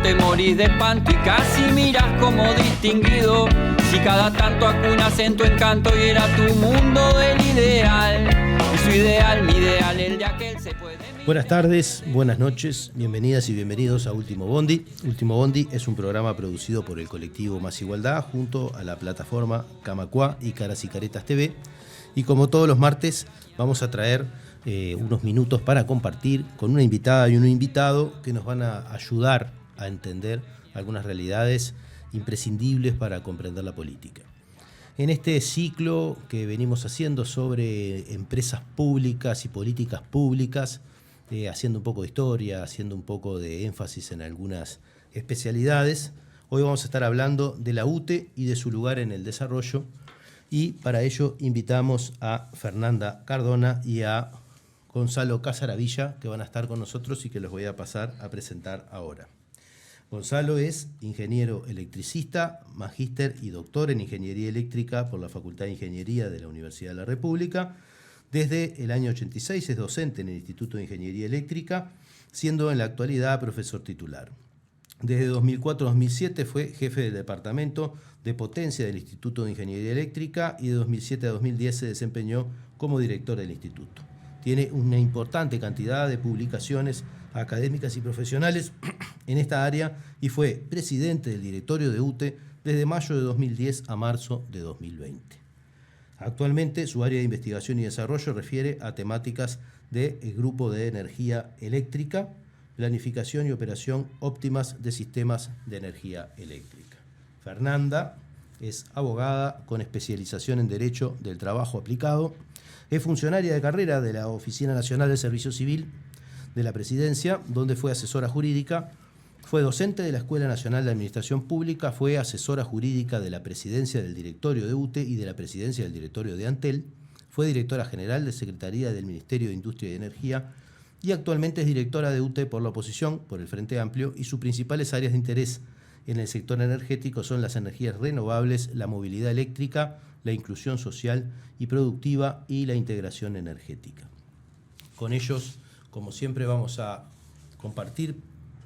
te morís de espanto y casi miras como distinguido. Si cada tanto acunas en tu encanto y era tu mundo el ideal. Y su ideal, mi ideal, el de aquel se puede... Buenas tardes, buenas noches, bienvenidas y bienvenidos a Último Bondi. Último Bondi es un programa producido por el colectivo Más Igualdad junto a la plataforma Camacuá y Caras y Caretas TV. Y como todos los martes vamos a traer unos minutos para compartir con una invitada y un invitado que nos van a ayudar a entender algunas realidades imprescindibles para comprender la política. En este ciclo que venimos haciendo sobre empresas públicas y políticas públicas, haciendo un poco de historia, haciendo un poco de énfasis en algunas especialidades, hoy vamos a estar hablando de la UTE y de su lugar en el desarrollo, y para ello invitamos a Fernanda Cardona y a Gonzalo Casaravilla, que van a estar con nosotros y que los voy a pasar a presentar ahora. Gonzalo es ingeniero electricista, magíster y doctor en Ingeniería Eléctrica por la Facultad de Ingeniería de la Universidad de la República. Desde el año 86 es docente en el Instituto de Ingeniería Eléctrica, siendo en la actualidad profesor titular. Desde 2004 a 2007 fue jefe del Departamento de Potencia del Instituto de Ingeniería Eléctrica y de 2007 a 2010 se desempeñó como director del instituto. Tiene una importante cantidad de publicaciones académicas y profesionales en esta área y fue presidente del directorio de UTE desde mayo de 2010 a marzo de 2020. Actualmente su área de investigación y desarrollo refiere a temáticas del Grupo de Energía Eléctrica, planificación y operación óptimas de sistemas de energía eléctrica. Fernanda es abogada con especialización en Derecho del Trabajo Aplicado, es funcionaria de carrera de la Oficina Nacional del Servicio Civil de la Presidencia, donde fue asesora jurídica, fue docente de la Escuela Nacional de Administración Pública, fue asesora jurídica de la Presidencia del Directorio de UTE y de la Presidencia del Directorio de Antel, fue directora general de Secretaría del Ministerio de Industria y Energía y actualmente es directora de UTE por la oposición, por el Frente Amplio, y sus principales áreas de interés en el sector energético son las energías renovables, la movilidad eléctrica, la inclusión social y productiva y la integración energética. Con ellos, como siempre, vamos a compartir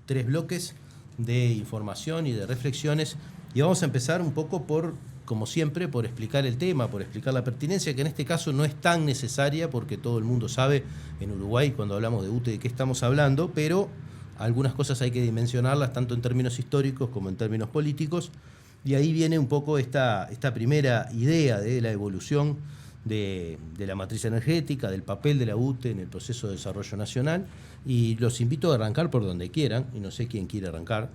3 bloques de información y de reflexiones y vamos a empezar un poco como siempre, por explicar el tema, por explicar la pertinencia, que en este caso no es tan necesaria porque todo el mundo sabe en Uruguay cuando hablamos de UTE de qué estamos hablando, pero algunas cosas hay que dimensionarlas tanto en términos históricos como en términos políticos, y ahí viene un poco esta primera idea de la evolución de la matriz energética, del papel de la UTE en el proceso de desarrollo nacional, y los invito a arrancar por donde quieran, y no sé quién quiere arrancar.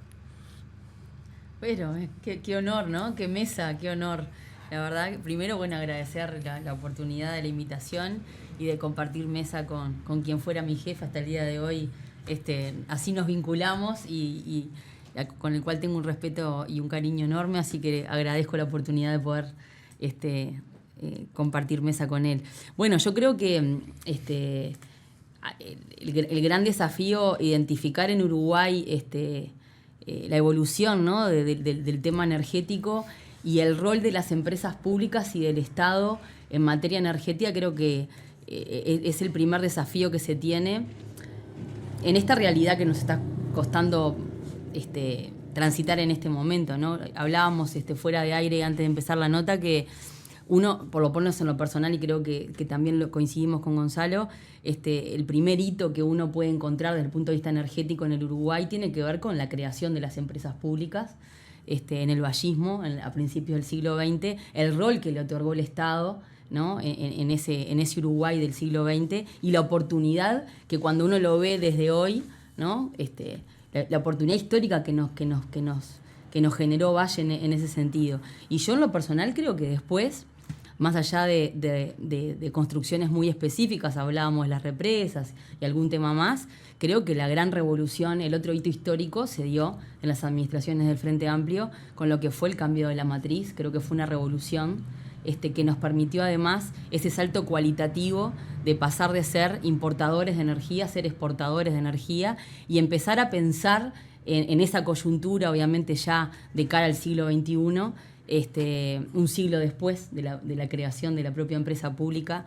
Pero qué honor, ¿no? Qué mesa, qué honor. La verdad, primero, bueno, agradecer la oportunidad de la invitación y de compartir mesa con quien fuera mi jefe hasta el día de hoy. Así nos vinculamos y con el cual tengo un respeto y un cariño enorme, así que agradezco la oportunidad de poder compartir mesa con él. Bueno, yo creo que el gran desafío identificar en Uruguay la evolución, ¿no? del tema energético y el rol de las empresas públicas y del Estado en materia energética, creo que es el primer desafío que se tiene en esta realidad que nos está costando transitar en este momento, ¿no? Hablábamos fuera de aire antes de empezar la nota que uno, por lo menos en lo personal, y creo que también lo coincidimos con Gonzalo, el primer hito que uno puede encontrar desde el punto de vista energético en el Uruguay tiene que ver con la creación de las empresas públicas en el vallismo, a principios del siglo XX, el rol que le otorgó el Estado, ¿no? en ese Uruguay del siglo XX, y la oportunidad que cuando uno lo ve desde hoy, ¿no? La oportunidad histórica que nos generó Valle en ese sentido. Y yo en lo personal creo que después, más allá de construcciones muy específicas, hablábamos de las represas y algún tema más, creo que la gran revolución, el otro hito histórico, se dio en las administraciones del Frente Amplio con lo que fue el cambio de la matriz. Creo que fue una revolución que nos permitió además ese salto cualitativo de pasar de ser importadores de energía a ser exportadores de energía y empezar a pensar en esa coyuntura, obviamente ya de cara al siglo XXI, un siglo después de la creación de la propia empresa pública,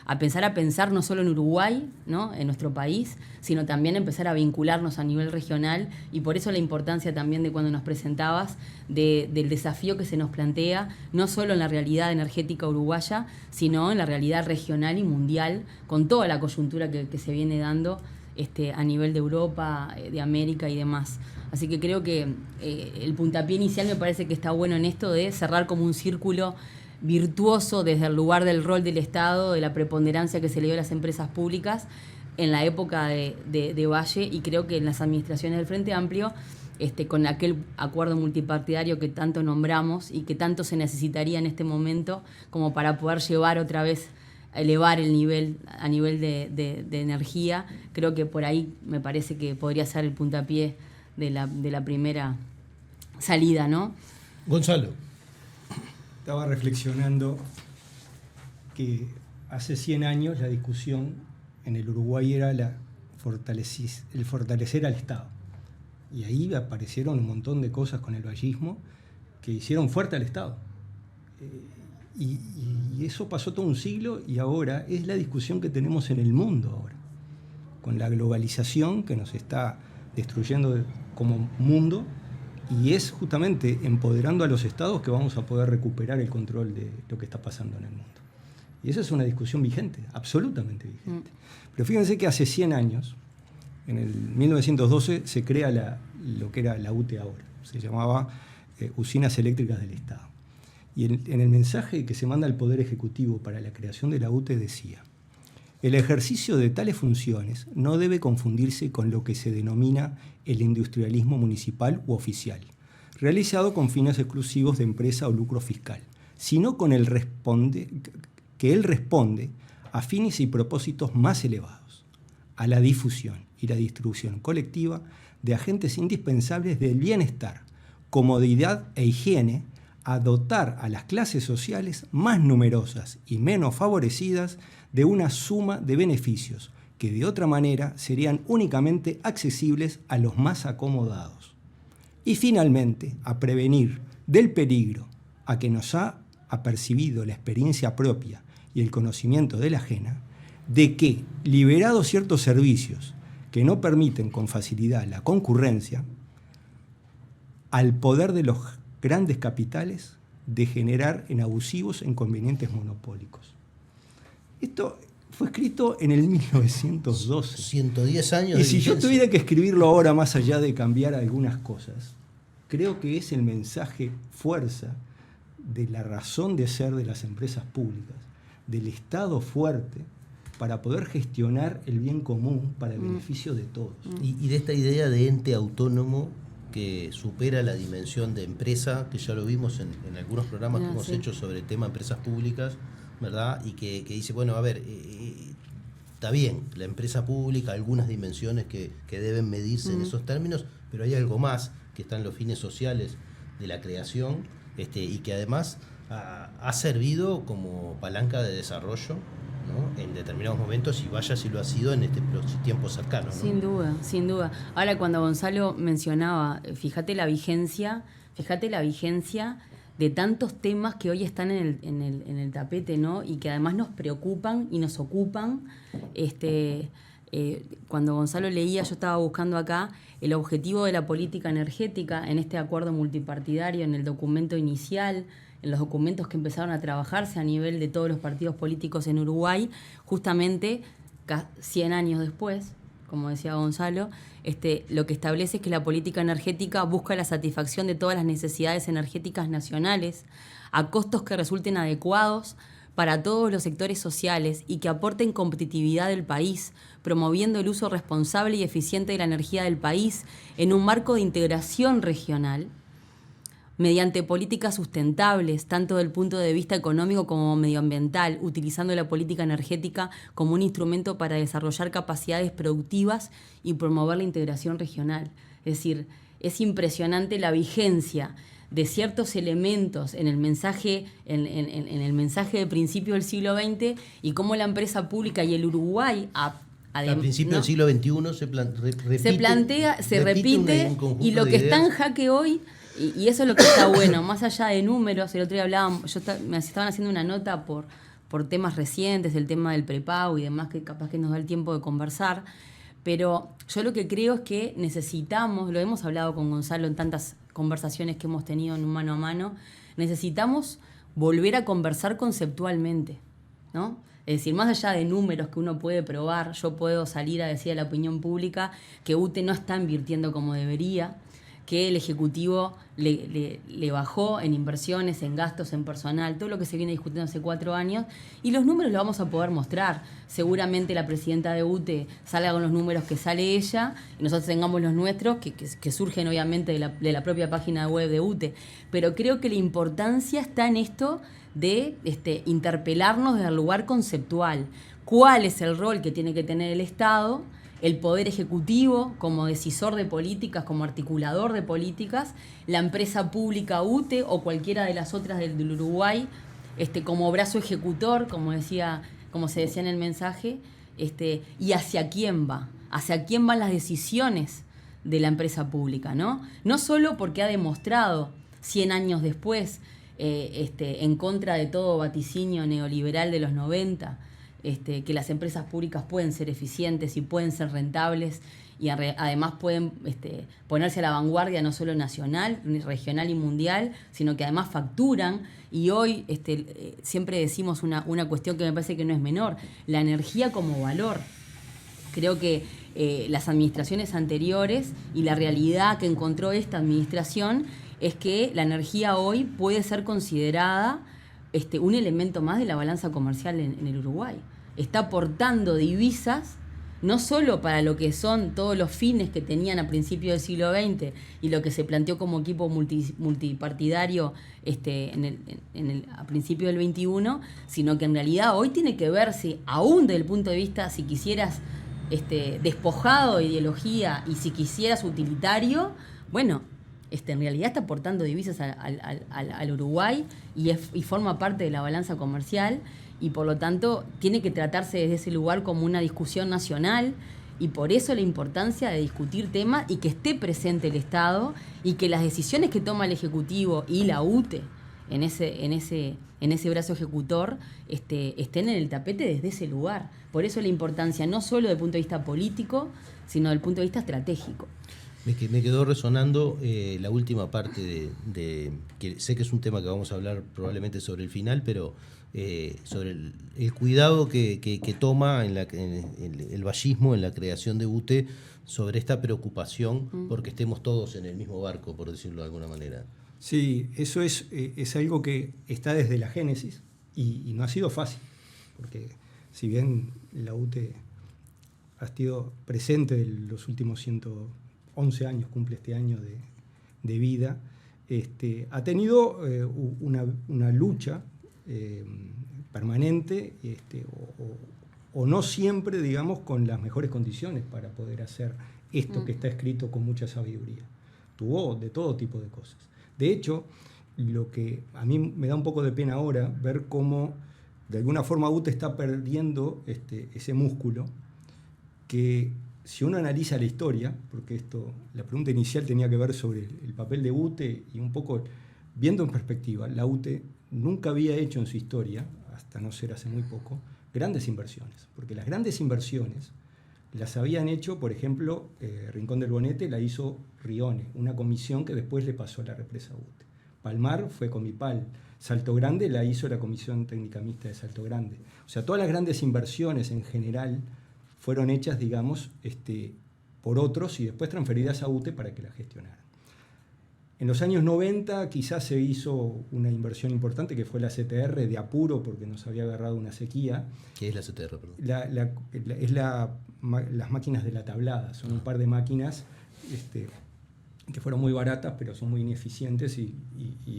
a pensar no solo en Uruguay, ¿no? En nuestro país, sino también empezar a vincularnos a nivel regional, y por eso la importancia también de cuando nos presentabas del desafío que se nos plantea, no solo en la realidad energética uruguaya, sino en la realidad regional y mundial, con toda la coyuntura que se viene dando a nivel de Europa, de América y demás. Así que creo que el puntapié inicial me parece que está bueno en esto de cerrar como un círculo virtuoso desde el lugar del rol del Estado, de la preponderancia que se le dio a las empresas públicas en la época de Valle, y creo que en las administraciones del Frente Amplio, con aquel acuerdo multipartidario que tanto nombramos y que tanto se necesitaría en este momento como para poder llevar otra vez, elevar el nivel a nivel de energía. Creo que por ahí me parece que podría ser el puntapié de la primera salida, ¿no? Gonzalo. Estaba reflexionando que hace 100 años la discusión en el Uruguay era el fortalecer al Estado. Y ahí aparecieron un montón de cosas con el vallismo que hicieron fuerte al Estado. Y eso pasó todo un siglo, y ahora es la discusión que tenemos en el mundo ahora, con la globalización que nos está destruyendo como mundo, y es justamente empoderando a los estados que vamos a poder recuperar el control de lo que está pasando en el mundo. Y esa es una discusión vigente, absolutamente vigente. Pero fíjense que hace 100 años, en el 1912, se crea lo que era la UTE ahora. Se llamaba Usinas Eléctricas del Estado. Y en el mensaje que se manda al Poder Ejecutivo para la creación de la UTE decía: el ejercicio de tales funciones no debe confundirse con lo que se denomina el industrialismo municipal u oficial, realizado con fines exclusivos de empresa o lucro fiscal, sino con que él responde a fines y propósitos más elevados, a la difusión y la distribución colectiva de agentes indispensables del bienestar, comodidad e higiene, a dotar a las clases sociales más numerosas y menos favorecidas de una suma de beneficios que de otra manera serían únicamente accesibles a los más acomodados. Y finalmente, a prevenir del peligro a que nos ha apercibido la experiencia propia y el conocimiento de la ajena, de que, liberados ciertos servicios que no permiten con facilidad la concurrencia, al poder de los grandes capitales de generar en abusivos e inconvenientes monopólicos. Esto fue escrito en el 1912. 110 años. Y si yo tuviera que escribirlo ahora, más allá de cambiar algunas cosas, creo que es el mensaje fuerza de la razón de ser de las empresas públicas, del Estado fuerte para poder gestionar el bien común para el beneficio de todos. Y de esta idea de ente autónomo que supera la dimensión de empresa, que ya lo vimos en algunos programas que hemos hecho sobre el tema empresas públicas, ¿verdad? Y que dice, bueno, a ver, está bien, la empresa pública, algunas dimensiones que deben medirse en esos términos, pero hay algo más, que están los fines sociales de la creación, y que además ha servido como palanca de desarrollo, ¿no? En determinados momentos, y vaya si lo ha sido en este tiempo cercano, ¿no? Sin duda, sin duda. Ahora, cuando Gonzalo mencionaba, fíjate la vigencia de tantos temas que hoy están en el tapete, ¿no? Y que además nos preocupan y nos ocupan. Cuando Gonzalo leía, yo estaba buscando acá el objetivo de la política energética en este acuerdo multipartidario, en el documento inicial, en los documentos que empezaron a trabajarse a nivel de todos los partidos políticos en Uruguay, justamente 100 años después, como decía Gonzalo, lo que establece es que la política energética busca la satisfacción de todas las necesidades energéticas nacionales a costos que resulten adecuados para todos los sectores sociales y que aporten competitividad del país, promoviendo el uso responsable y eficiente de la energía del país en un marco de integración regional, mediante políticas sustentables, tanto desde el punto de vista económico como medioambiental, utilizando la política energética como un instrumento para desarrollar capacidades productivas y promover la integración regional. Es decir, es impresionante la vigencia de ciertos elementos en el mensaje, en el mensaje de principio del siglo XX, y cómo la empresa pública y el Uruguay al principio del siglo XXI se repite y lo que está en jaque hoy. Y eso es lo que está bueno, más allá de números. El otro día hablábamos, me estaban haciendo una nota por por temas recientes, el tema del prepago y demás, que capaz que nos da el tiempo de conversar. Pero yo lo que creo es que necesitamos, lo hemos hablado con Gonzalo en tantas conversaciones que hemos tenido en un mano a mano, necesitamos volver a conversar conceptualmente, ¿no? Es decir, más allá de números que uno puede probar, yo puedo salir a decir a la opinión pública que UTE no está invirtiendo como debería, que el Ejecutivo le bajó en inversiones, en gastos, en personal, todo lo que se viene discutiendo hace 4 años, y los números los vamos a poder mostrar. Seguramente la presidenta de UTE salga con los números que sale ella, y nosotros tengamos los nuestros, que surgen obviamente de la propia página web de UTE. Pero creo que la importancia está en esto de interpelarnos desde el lugar conceptual. ¿Cuál es el rol que tiene que tener el Estado, el Poder Ejecutivo como decisor de políticas, como articulador de políticas, la empresa pública UTE o cualquiera de las otras del Uruguay como brazo ejecutor, como se decía en el mensaje, y hacia quién van las decisiones de la empresa pública, ¿no? No solo porque ha demostrado 100 años después, en contra de todo vaticinio neoliberal de los 90, que las empresas públicas pueden ser eficientes y pueden ser rentables y además pueden ponerse a la vanguardia no solo nacional, regional y mundial, sino que además facturan. Y hoy siempre decimos una cuestión que me parece que no es menor, la energía como valor. Creo que las administraciones anteriores y la realidad que encontró esta administración es que la energía hoy puede ser considerada un elemento más de la balanza comercial en el Uruguay. Está aportando divisas, no solo para lo que son todos los fines que tenían a principios del siglo XX y lo que se planteó como equipo multipartidario a principios del XXI, sino que en realidad hoy tiene que verse, aún desde el punto de vista, si quisieras, despojado de ideología y si quisieras utilitario, bueno, en realidad está aportando divisas al Uruguay y forma parte de la balanza comercial, y por lo tanto tiene que tratarse desde ese lugar como una discusión nacional, y por eso la importancia de discutir temas y que esté presente el Estado y que las decisiones que toma el Ejecutivo y la UTE en ese brazo ejecutor estén en el tapete desde ese lugar. Por eso la importancia no solo desde el punto de vista político, sino desde el punto de vista estratégico. Me quedó resonando la última parte que sé que es un tema que vamos a hablar probablemente sobre el final, pero sobre el cuidado que toma el vallismo en la creación de UTE sobre esta preocupación porque estemos todos en el mismo barco, por decirlo de alguna manera. Sí, eso es algo que está desde la génesis y no ha sido fácil, porque si bien la UTE ha estado presente en los últimos 111 años, cumple este año de vida, ha tenido una lucha permanente o no siempre, digamos, con las mejores condiciones para poder hacer esto que está escrito con mucha sabiduría. Tuvo de todo tipo de cosas. De hecho, lo que a mí me da un poco de pena ahora, ver cómo de alguna forma UTE está perdiendo ese músculo que, si uno analiza la historia, porque la pregunta inicial tenía que ver sobre el papel de UTE y un poco viendo en perspectiva, la UTE nunca había hecho en su historia, hasta no ser hace muy poco, grandes inversiones, porque las grandes inversiones las habían hecho, por ejemplo, Rincón del Bonete la hizo Rione, una comisión que después le pasó a la represa UTE. Palmar fue Comipal, Salto Grande la hizo la Comisión Técnica Mixta de Salto Grande. O sea, todas las grandes inversiones en general fueron hechas, digamos, por otros y después transferidas a UTE para que la gestionaran. En los años 90 quizás se hizo una inversión importante que fue la CTR de apuro porque nos había agarrado una sequía. ¿Qué es la CTR? Perdón? Las máquinas de la tablada. Son un par de máquinas que fueron muy baratas pero son muy ineficientes y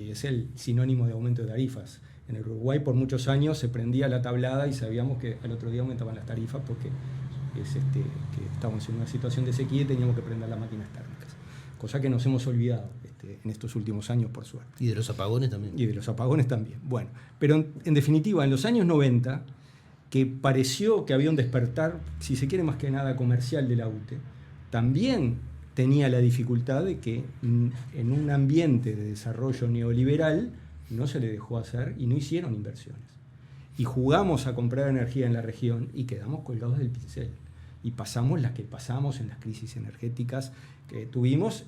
es el sinónimo de aumento de tarifas. En el Uruguay por muchos años se prendía la tablada y sabíamos que al otro día aumentaban las tarifas porque que estábamos en una situación de sequía y teníamos que prender las máquinas térmicas. Cosa que nos hemos olvidado en estos últimos años, por suerte. ¿Y de los apagones también? Y de los apagones también. Bueno, pero en definitiva, en los años 90, que pareció que había un despertar, si se quiere más que nada comercial de la UTE, también tenía la dificultad de que en un ambiente de desarrollo neoliberal no se le dejó hacer y no hicieron inversiones. y jugamos a comprar energía en la región y quedamos colgados del pincel. Y pasamos las que pasamos en las crisis energéticas que tuvimos,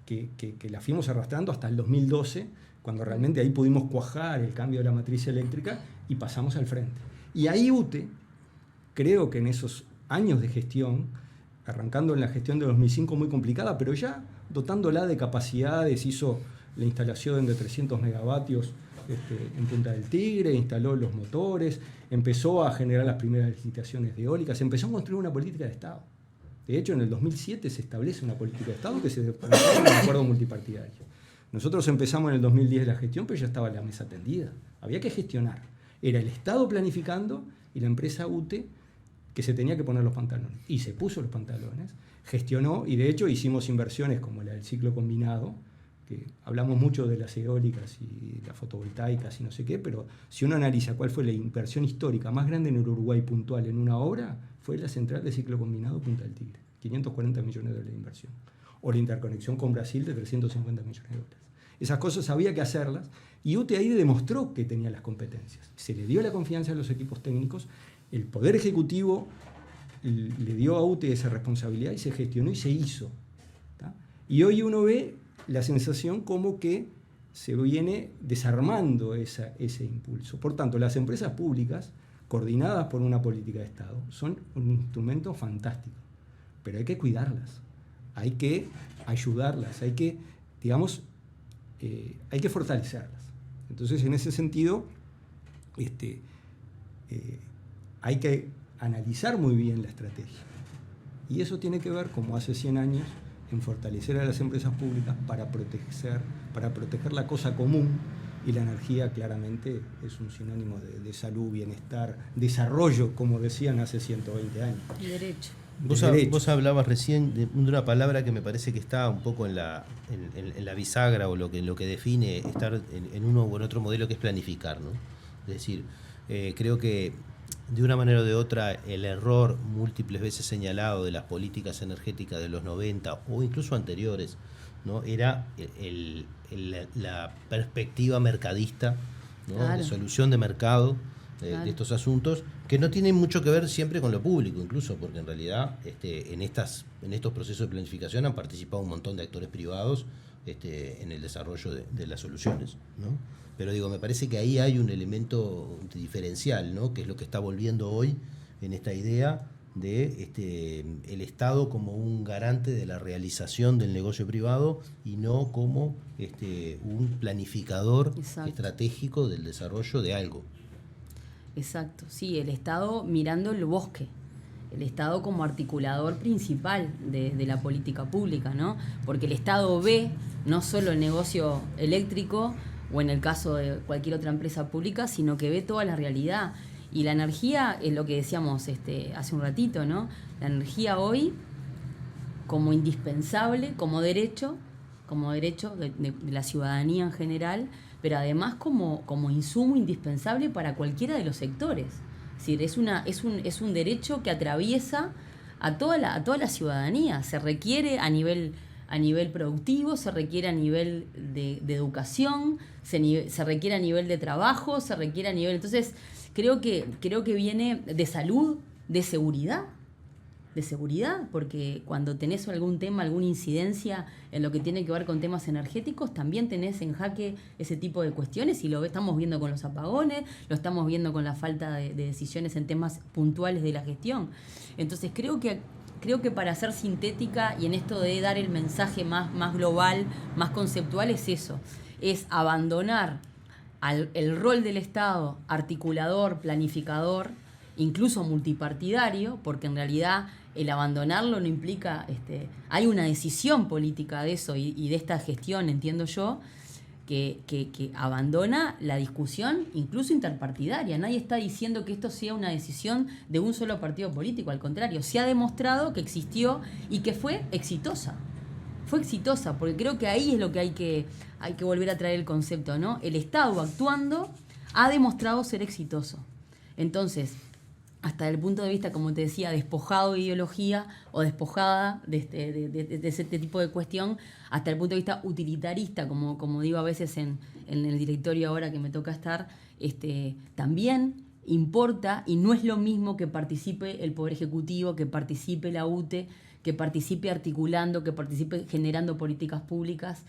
que la fuimos arrastrando hasta el 2012, cuando realmente ahí pudimos cuajar el cambio de la matriz eléctrica y pasamos al frente. Y ahí UTE, creo que en esos años de gestión, arrancando en la gestión de 2005 muy complicada, pero ya dotándola de capacidades, hizo la instalación de 300 megavatios en Punta del Tigre, instaló los motores, empezó a generar las primeras licitaciones de eólicas, empezó a construir una política de Estado. De hecho, en el 2007 se establece una política de Estado que se transforma en un acuerdo multipartidario. Nosotros empezamos en el 2010 la gestión, pero ya estaba la mesa tendida. Había que gestionar. Era el Estado planificando y la empresa UTE que se tenía que poner los pantalones. Y se puso los pantalones, gestionó, y de hecho hicimos inversiones como la del ciclo combinado, que hablamos mucho de las eólicas y las fotovoltaicas y no sé qué, pero si uno analiza cuál fue la inversión histórica más grande en el Uruguay puntual en una obra, fue la central de ciclo combinado Punta del Tigre, 540 millones de dólares de inversión. O la interconexión con Brasil de 350 millones de dólares. Esas cosas había que hacerlas, y UTE ahí demostró que tenía las competencias. Se le dio la confianza a los equipos técnicos, el Poder Ejecutivo le dio a UTE esa responsabilidad y se gestionó y se hizo. ¿tá? Y hoy uno ve la sensación como que se viene desarmando ese impulso. Por tanto, las empresas públicas, coordinadas por una política de Estado, son un instrumento fantástico, pero hay que cuidarlas, hay que ayudarlas, hay que, digamos, hay que fortalecerlas. Entonces, en ese sentido, hay que analizar muy bien la estrategia. Y eso tiene que ver, como hace 100 años, en fortalecer a las empresas públicas para proteger la cosa común, y la energía claramente es un sinónimo de salud, bienestar, desarrollo, como decían hace 120 años. Y derecho. Vos hablabas recién de una palabra que me parece que está un poco en la bisagra, o lo que define estar en uno o en otro modelo, que es planificar, ¿no? Es decir, creo que de una manera o de otra el error múltiples veces señalado de las políticas energéticas de los 90 o incluso anteriores, ¿no? Era la perspectiva mercadista, ¿no? Claro. De solución de mercado de estos asuntos, que no tienen mucho que ver siempre con lo público, incluso porque en realidad en estos procesos de planificación han participado un montón de actores privados en el desarrollo de las soluciones, ¿no? Pero digo, me parece que ahí hay un elemento diferencial, ¿no? Que es lo que está volviendo hoy en esta idea de el Estado como un garante de la realización del negocio privado y no como un planificador estratégico del desarrollo de algo. Exacto, sí, el Estado mirando el bosque, el Estado como articulador principal de la política pública, ¿no? Porque el Estado ve no solo el negocio eléctrico, o en el caso de cualquier otra empresa pública, sino que ve toda la realidad. Y la energía es lo que decíamos hace un ratito, ¿no? La energía hoy como indispensable, como derecho de la ciudadanía en general, pero además como insumo indispensable para cualquiera de los sectores. Es decir, es un derecho que atraviesa a toda la ciudadanía. Se requiere a nivel productivo, se requiere a nivel de educación, se requiere a nivel de trabajo, se requiere a nivel... Entonces, creo que viene de salud, de seguridad, porque cuando tenés algún tema, alguna incidencia en lo que tiene que ver con temas energéticos, también tenés en jaque ese tipo de cuestiones, y lo estamos viendo con los apagones, lo estamos viendo con la falta de decisiones en temas puntuales de la gestión. Entonces, creo que para ser sintética y en esto de dar el mensaje más global, más conceptual, es eso, es abandonar el rol del Estado articulador, planificador, incluso multipartidario, porque en realidad el abandonarlo no implica, hay una decisión política de eso y de esta gestión, entiendo yo, que abandona la discusión incluso interpartidaria. Nadie está diciendo que esto sea una decisión de un solo partido político, al contrario, se ha demostrado que existió y que fue exitosa. Fue exitosa, porque creo que ahí es lo que hay que volver a traer el concepto, ¿no? El Estado actuando ha demostrado ser exitoso. Entonces, hasta el punto de vista, como te decía, despojado de ideología o despojada de este tipo de cuestión, hasta el punto de vista utilitarista, como digo a veces en el directorio ahora que me toca estar, también importa, y no es lo mismo que participe el Poder Ejecutivo, que participe la UTE, que participe articulando, que participe generando políticas públicas,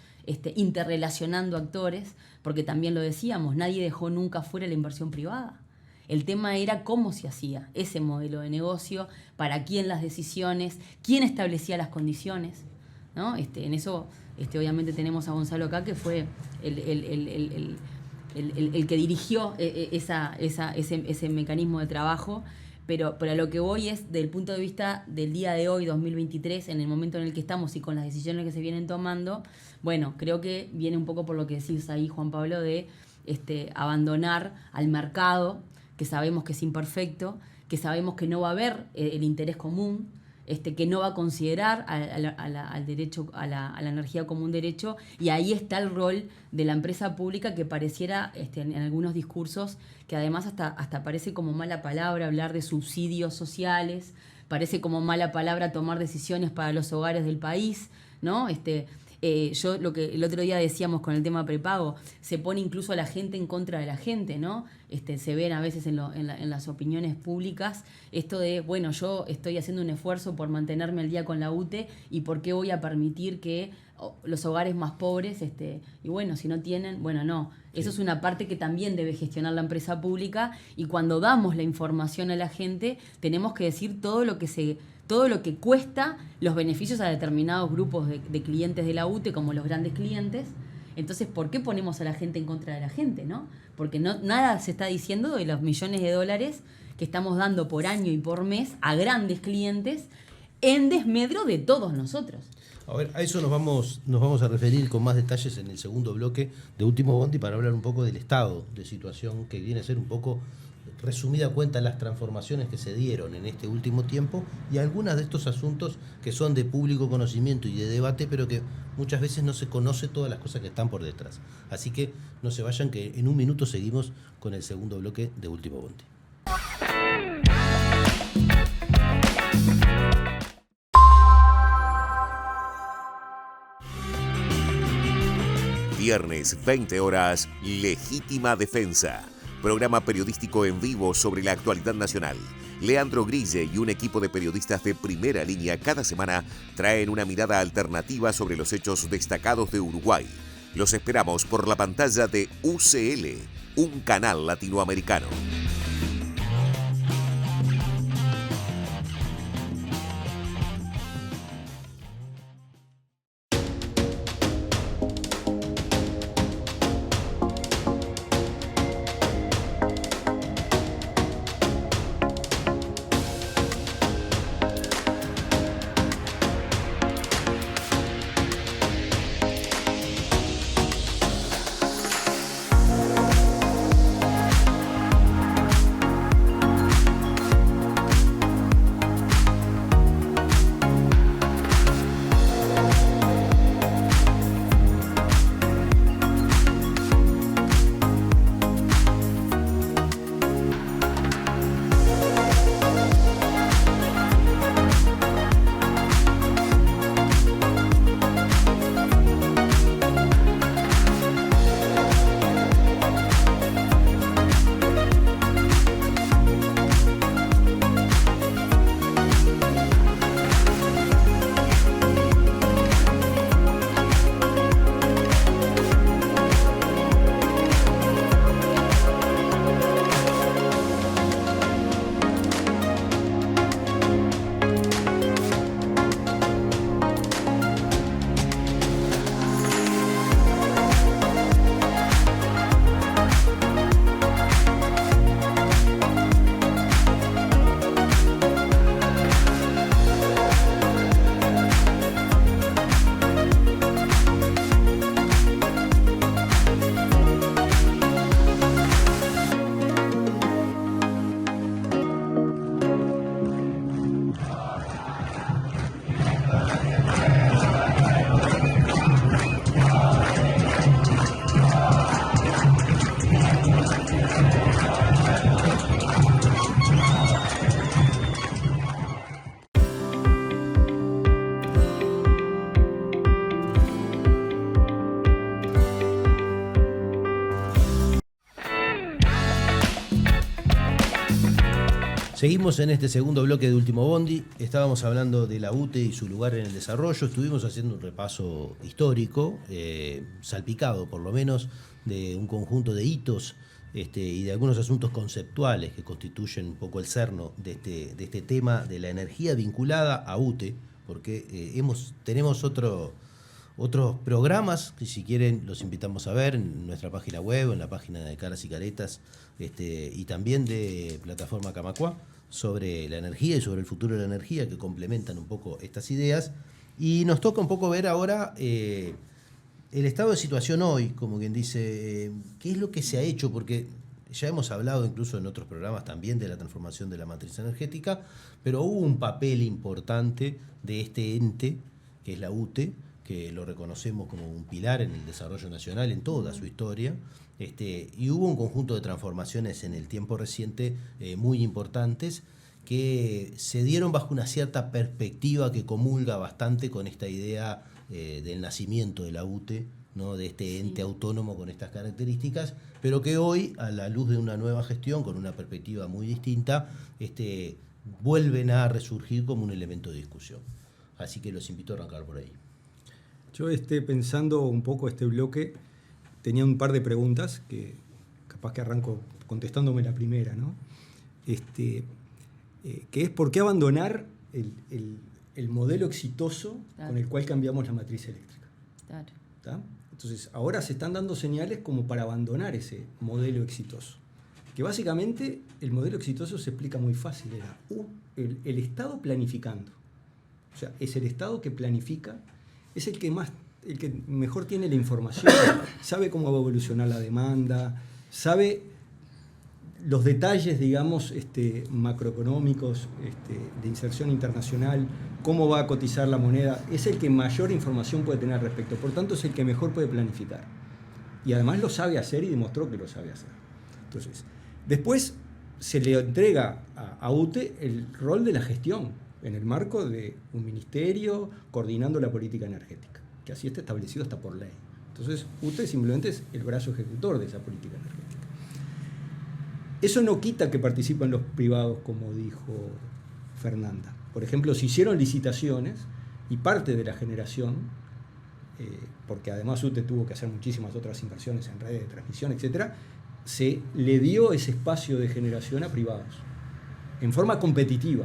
interrelacionando actores, porque también lo decíamos, nadie dejó nunca fuera la inversión privada. El tema era cómo se hacía ese modelo de negocio, para quién las decisiones, quién establecía las condiciones, ¿no? En eso, obviamente tenemos a Gonzalo acá, que fue el que dirigió ese mecanismo de trabajo, pero a lo que voy es, del punto de vista del día de hoy, 2023, en el momento en el que estamos y con las decisiones que se vienen tomando, bueno, creo que viene un poco por lo que decís ahí, Juan Pablo, de abandonar al mercado, que sabemos que es imperfecto, que sabemos que no va a haber el interés común, que no va a considerar al derecho, a la energía como un derecho, y ahí está el rol de la empresa pública, que pareciera en algunos discursos, que además hasta parece como mala palabra hablar de subsidios sociales, parece como mala palabra tomar decisiones para los hogares del país, ¿no? Yo lo que el otro día decíamos con el tema prepago, se pone incluso a la gente en contra de la gente, ¿no? Se ven a veces en las opiniones públicas esto de, bueno, yo estoy haciendo un esfuerzo por mantenerme al día con la UTE, y ¿por qué voy a permitir que los hogares más pobres, y bueno, si no tienen, bueno, no. Eso es una parte que también debe gestionar la empresa pública, y cuando damos la información a la gente, tenemos que decir todo lo que cuesta los beneficios a determinados grupos de clientes de la UTE, como los grandes clientes. Entonces, ¿por qué ponemos a la gente en contra de la gente, no? Porque nada se está diciendo de los millones de dólares que estamos dando por año y por mes a grandes clientes, en desmedro de todos nosotros. A ver, a eso nos vamos a referir con más detalles en el segundo bloque de Último Bondi, para hablar un poco del estado de situación que viene a ser un poco resumida cuenta las transformaciones que se dieron en este último tiempo, y algunos de estos asuntos que son de público conocimiento y de debate, pero que muchas veces no se conoce todas las cosas que están por detrás. Así que no se vayan, que en un minuto seguimos con el segundo bloque de Último Bondi. Viernes, 20 horas, Legítima Defensa. Programa periodístico en vivo sobre la actualidad nacional. Leandro Grille y un equipo de periodistas de primera línea cada semana traen una mirada alternativa sobre los hechos destacados de Uruguay. Los esperamos por la pantalla de UCL, un canal latinoamericano. Seguimos en este segundo bloque de Último Bondi. Estábamos hablando de la UTE y su lugar en el desarrollo. Estuvimos haciendo un repaso histórico, salpicado por lo menos, de un conjunto de hitos y de algunos asuntos conceptuales que constituyen un poco el cerno de este tema de la energía vinculada a UTE, porque tenemos otros programas que, si quieren, los invitamos a ver en nuestra página web, en la página de Caras y Caretas, y también de plataforma Camacuá, sobre la energía y sobre el futuro de la energía, que complementan un poco estas ideas. Y nos toca un poco ver ahora el estado de situación hoy, como quien dice, qué es lo que se ha hecho, porque ya hemos hablado incluso en otros programas también de la transformación de la matriz energética, pero hubo un papel importante de este ente, que es la UTE, que lo reconocemos como un pilar en el desarrollo nacional en toda su historia, y hubo un conjunto de transformaciones en el tiempo reciente muy importantes que se dieron bajo una cierta perspectiva que comulga bastante con esta idea del nacimiento de la UTE, ¿no? De este ente autónomo con estas características, pero que hoy, a la luz de una nueva gestión, con una perspectiva muy distinta, vuelven a resurgir como un elemento de discusión. Así que los invito a arrancar por ahí. Yo pensando un poco este bloque, tenía un par de preguntas que capaz que arranco contestándome la primera, ¿no? Que es ¿por qué abandonar el modelo exitoso con el cual cambiamos la matriz eléctrica? Claro. ¿Tá? Entonces, ahora se están dando señales como para abandonar ese modelo exitoso. Que básicamente el modelo exitoso se explica muy fácil, era el Estado planificando. O sea, es el Estado que planifica, es el que mejor tiene la información, sabe cómo va a evolucionar la demanda, sabe los detalles, digamos, macroeconómicos, de inserción internacional, cómo va a cotizar la moneda, es el que mayor información puede tener al respecto, por tanto es el que mejor puede planificar. Y además lo sabe hacer y demostró que lo sabe hacer. Entonces, después se le entrega a UTE el rol de la gestión, en el marco de un ministerio coordinando la política energética, que así está establecido hasta por ley. Entonces, UTE simplemente es el brazo ejecutor de esa política energética. Eso no quita que participen los privados, como dijo Fernanda. Por ejemplo, se hicieron licitaciones y parte de la generación, porque además UTE tuvo que hacer muchísimas otras inversiones en redes de transmisión, etc., se le dio ese espacio de generación a privados, en forma competitiva.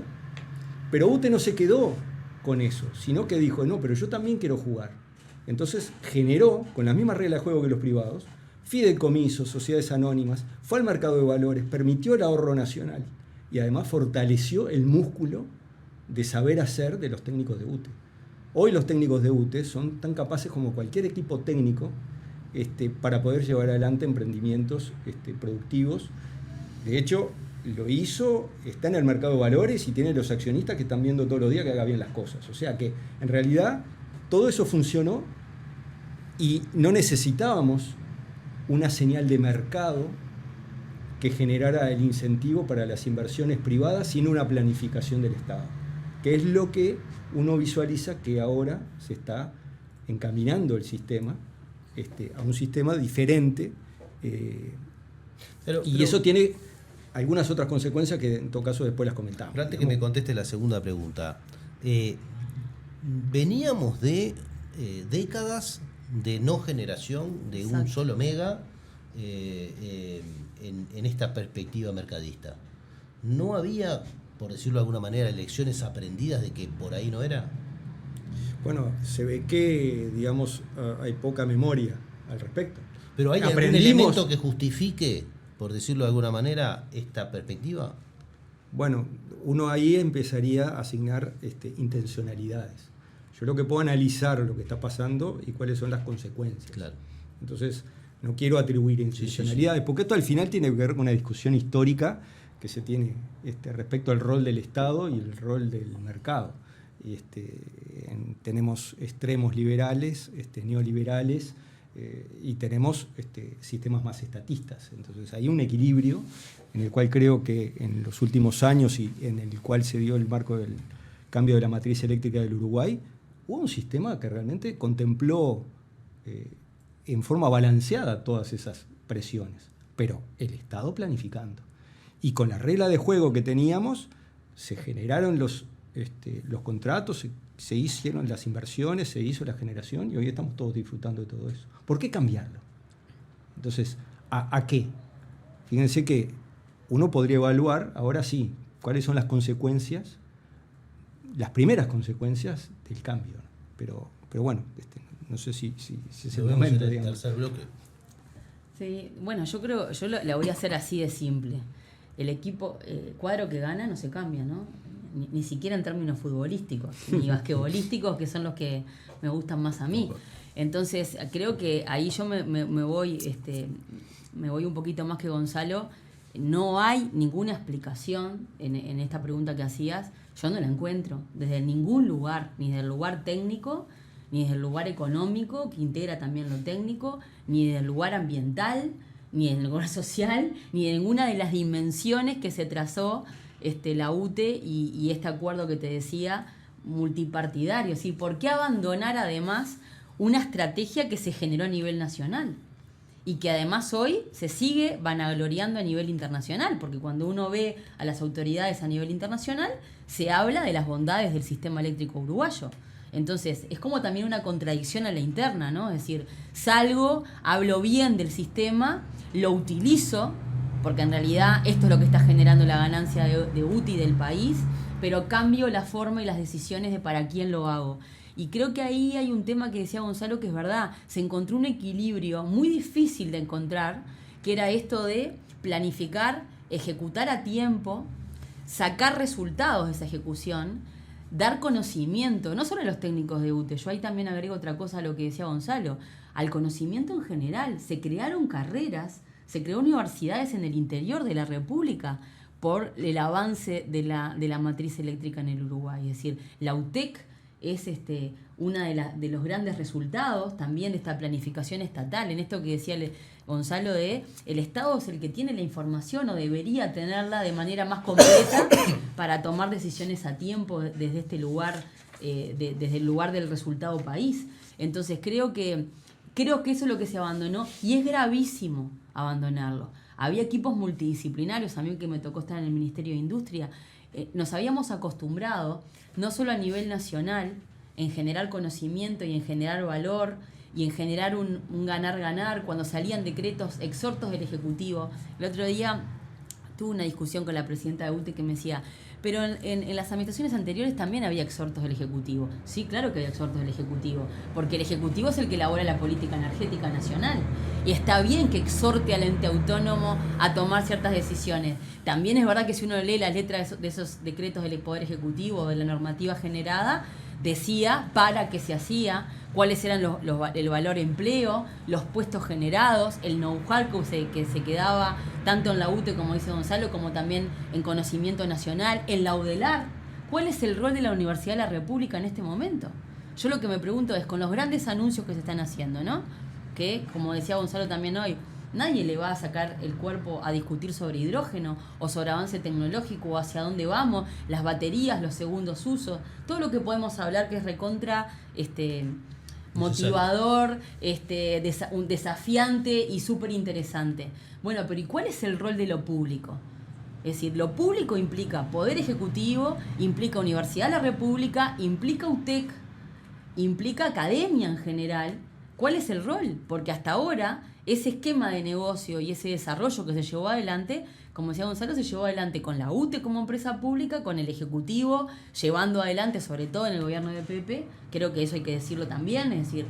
Pero UTE no se quedó con eso, sino que dijo, no, pero yo también quiero jugar. Entonces generó, con las mismas reglas de juego que los privados, fideicomisos, sociedades anónimas, fue al mercado de valores, permitió el ahorro nacional y además fortaleció el músculo de saber hacer de los técnicos de UTE. Hoy los técnicos de UTE son tan capaces como cualquier equipo técnico para poder llevar adelante emprendimientos productivos. De hecho, lo hizo, está en el mercado de valores y tiene los accionistas que están viendo todos los días que haga bien las cosas. O sea que, en realidad, todo eso funcionó y no necesitábamos una señal de mercado que generara el incentivo para las inversiones privadas, sino una planificación del Estado, que es lo que uno visualiza que ahora se está encaminando el sistema a un sistema diferente, pero eso tiene algunas otras consecuencias que en todo caso después las comentamos. Pero antes que me conteste la segunda pregunta, veníamos de décadas de no generación de un solo mega en esta perspectiva mercadista. ¿No había, por decirlo de alguna manera, lecciones aprendidas de que por ahí no era? Bueno, se ve que, digamos, hay poca memoria al respecto. ¿Pero hay algún elemento que justifique, por decirlo de alguna manera, esta perspectiva? Bueno, uno ahí empezaría a asignar intencionalidades. Yo lo que puedo analizar lo que está pasando y cuáles son las consecuencias. Claro. Entonces, no quiero atribuir intencionalidades, porque esto al final tiene que ver con una discusión histórica que se tiene respecto al rol del Estado y el rol del mercado. Tenemos extremos liberales, neoliberales, y tenemos sistemas más estatistas. Entonces hay un equilibrio en el cual creo que en los últimos años y en el cual se dio el marco del cambio de la matriz eléctrica del Uruguay, hubo un sistema que realmente contempló en forma balanceada todas esas presiones, pero el Estado planificando. Y con la regla de juego que teníamos, se generaron los contratos, se hicieron las inversiones, se hizo la generación y hoy estamos todos disfrutando de todo eso. ¿Por qué cambiarlo? Entonces, ¿a qué? Fíjense que uno podría evaluar, ahora sí, cuáles son las consecuencias, las primeras consecuencias del cambio. Pero bueno, no sé si es el momento. El tercer bloque. Sí, bueno, yo la voy a hacer así de simple. El cuadro que gana no se cambia, ¿no? Ni siquiera en términos futbolísticos, ni basquetbolísticos, que son los que me gustan más a mí. Entonces, creo que ahí yo me voy un poquito más que Gonzalo. No hay ninguna explicación en esta pregunta que hacías. Yo no la encuentro desde ningún lugar, ni desde el lugar técnico, ni desde el lugar económico, que integra también lo técnico, ni desde el lugar ambiental, ni en el lugar social, ni de ninguna de las dimensiones que se trazó la UTE y este acuerdo que te decía, multipartidario. ¿Sí? ¿Por qué abandonar además una estrategia que se generó a nivel nacional? Y que además hoy se sigue vanagloriando a nivel internacional, porque cuando uno ve a las autoridades a nivel internacional, se habla de las bondades del sistema eléctrico uruguayo. Entonces, es como también una contradicción a la interna, ¿no? Es decir, salgo, hablo bien del sistema, lo utilizo, porque en realidad esto es lo que está generando la ganancia de UTE y del país, pero cambio la forma y las decisiones de para quién lo hago. Y creo que ahí hay un tema que decía Gonzalo que es verdad, se encontró un equilibrio muy difícil de encontrar, que era esto de planificar, ejecutar a tiempo, sacar resultados de esa ejecución, dar conocimiento, no solo a los técnicos de UTE, yo ahí también agrego otra cosa a lo que decía Gonzalo, al conocimiento en general. Se crearon carreras, se creó universidades en el interior de la República por el avance de la matriz eléctrica en el Uruguay. Es decir, la UTEC es una de los grandes resultados también de esta planificación estatal, en esto que decía Gonzalo de el Estado es el que tiene la información o debería tenerla de manera más completa para tomar decisiones a tiempo desde este lugar, desde el lugar del resultado país. Entonces creo que eso es lo que se abandonó y es gravísimo abandonarlo. Había equipos multidisciplinarios, a mí que me tocó estar en el Ministerio de Industria, nos habíamos acostumbrado, no solo a nivel nacional, en generar conocimiento y en generar valor y en generar un ganar-ganar, cuando salían decretos, exhortos del Ejecutivo. El otro día tuve una discusión con la presidenta de UTE que me decía, pero en las administraciones anteriores también había exhortos del Ejecutivo. Sí, claro que había exhortos del Ejecutivo, porque el Ejecutivo es el que elabora la política energética nacional. Y está bien que exhorte al ente autónomo a tomar ciertas decisiones. También es verdad que si uno lee las letras de esos decretos del Poder Ejecutivo, de la normativa generada, decía para qué se hacía, cuáles eran el valor empleo, los puestos generados, el know-how que se quedaba tanto en la UTE, como dice Gonzalo, como también en conocimiento nacional, en la UDELAR. ¿Cuál es el rol de la Universidad de la República en este momento? Yo lo que me pregunto es, con los grandes anuncios que se están haciendo, ¿no? Que, como decía Gonzalo también hoy, nadie le va a sacar el cuerpo a discutir sobre hidrógeno o sobre avance tecnológico o hacia dónde vamos, las baterías, los segundos usos, todo lo que podemos hablar que es recontra motivador, un desafiante y súper interesante. Bueno, pero ¿y cuál es el rol de lo público? Es decir, lo público implica Poder Ejecutivo, implica Universidad de la República, implica UTEC, implica academia en general. ¿Cuál es el rol? Porque hasta ahora ese esquema de negocio y ese desarrollo que se llevó adelante, como decía Gonzalo, se llevó adelante con la UTE como empresa pública, con el Ejecutivo, llevando adelante, sobre todo en el gobierno de Pepe, creo que eso hay que decirlo también, es decir,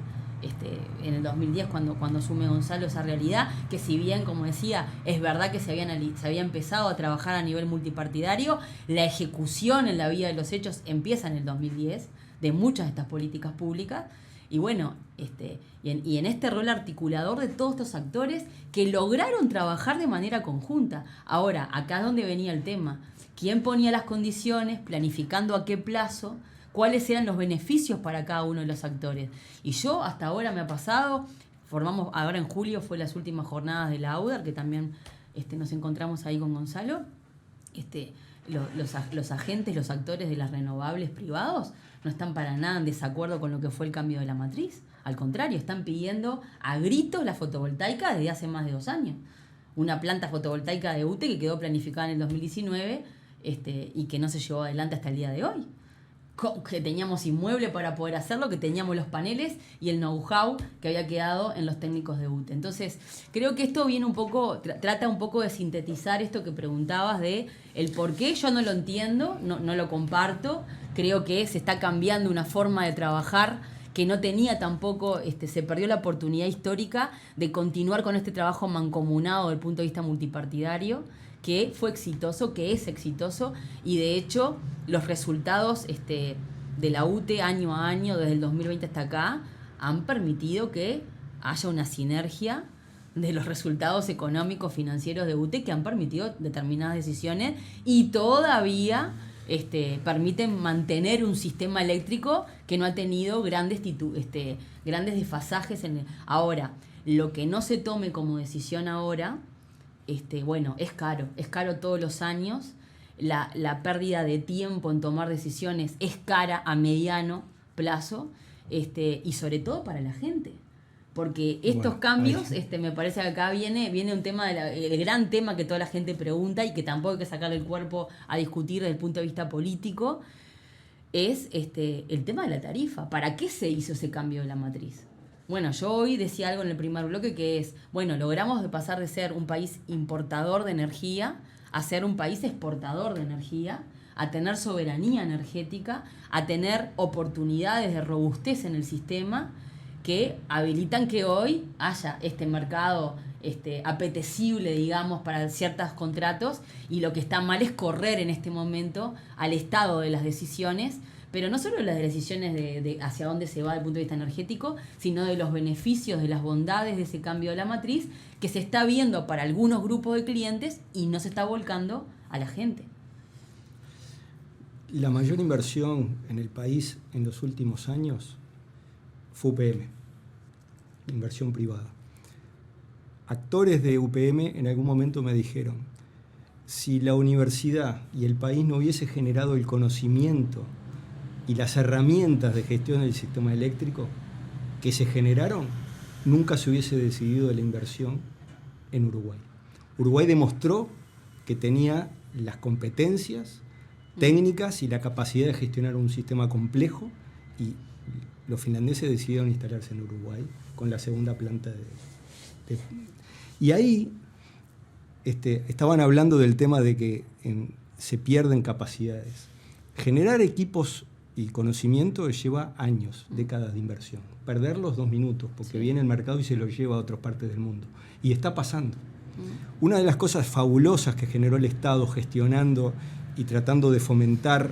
en el 2010 cuando asume Gonzalo esa realidad, que si bien, como decía, es verdad que se había empezado a trabajar a nivel multipartidario, la ejecución en la vía de los hechos empieza en el 2010, de muchas de estas políticas públicas. Y bueno, y en este rol articulador de todos estos actores que lograron trabajar de manera conjunta. Ahora, acá es donde venía el tema. ¿Quién ponía las condiciones? ¿Planificando a qué plazo? ¿Cuáles eran los beneficios para cada uno de los actores? Y yo, hasta ahora me ha pasado, ahora en julio fue las últimas jornadas de la AUDER, que también nos encontramos ahí con Gonzalo. Los agentes, los actores de las renovables privados no están para nada en desacuerdo con lo que fue el cambio de la matriz. Al contrario, están pidiendo a gritos la fotovoltaica desde hace más de 2 años. una planta fotovoltaica de UTE que quedó planificada en el 2019 y que no se llevó adelante hasta el día de hoy. Que teníamos inmueble para poder hacerlo, que teníamos los paneles y el know-how que había quedado en los técnicos de UTE. Entonces, creo que esto viene un poco, trata un poco de sintetizar esto que preguntabas de el por qué. Yo no lo entiendo, no lo comparto. Creo que se está cambiando una forma de trabajar que no tenía tampoco, se perdió la oportunidad histórica de continuar con este trabajo mancomunado desde el punto de vista multipartidario, que fue exitoso, que es exitoso, y de hecho los resultados de la UTE año a año, desde el 2020 hasta acá, han permitido que haya una sinergia de los resultados económicos financieros de UTE que han permitido determinadas decisiones y todavía permiten mantener un sistema eléctrico que no ha tenido grandes desfasajes. Ahora, lo que no se tome como decisión ahora, bueno, es caro todos los años. La pérdida de tiempo en tomar decisiones es cara a mediano plazo, y sobre todo para la gente. Porque estos cambios, me parece que acá viene un tema, el gran tema que toda la gente pregunta y que tampoco hay que sacarle el cuerpo a discutir desde el punto de vista político, es el tema de la tarifa. ¿Para qué se hizo ese cambio de la matriz? Bueno, yo hoy decía algo en el primer bloque que es, bueno, logramos de pasar de ser un país importador de energía a ser un país exportador de energía, a tener soberanía energética, a tener oportunidades de robustez en el sistema que habilitan que hoy haya este mercado apetecible, digamos, para ciertos contratos, y lo que está mal es correr en este momento al estado de las decisiones, pero no solo de las decisiones de hacia dónde se va desde el punto de vista energético, sino de los beneficios, de las bondades de ese cambio de la matriz, que se está viendo para algunos grupos de clientes y no se está volcando a la gente. La mayor inversión en el país en los últimos años fue UPM, inversión privada. Actores de UPM en algún momento me dijeron, si la universidad y el país no hubiese generado el conocimiento y las herramientas de gestión del sistema eléctrico que se generaron, nunca se hubiese decidido la inversión en Uruguay. Uruguay demostró que tenía las competencias técnicas y la capacidad de gestionar un sistema complejo, y los finlandeses decidieron instalarse en Uruguay con la segunda planta y ahí estaban hablando del tema de que se pierden capacidades. Generar equipos y conocimiento lleva años, décadas de inversión. Perderlos 2 minutos, porque viene el mercado y se lo lleva a otras partes del mundo. Y está pasando. Una de las cosas fabulosas que generó el Estado gestionando y tratando de fomentar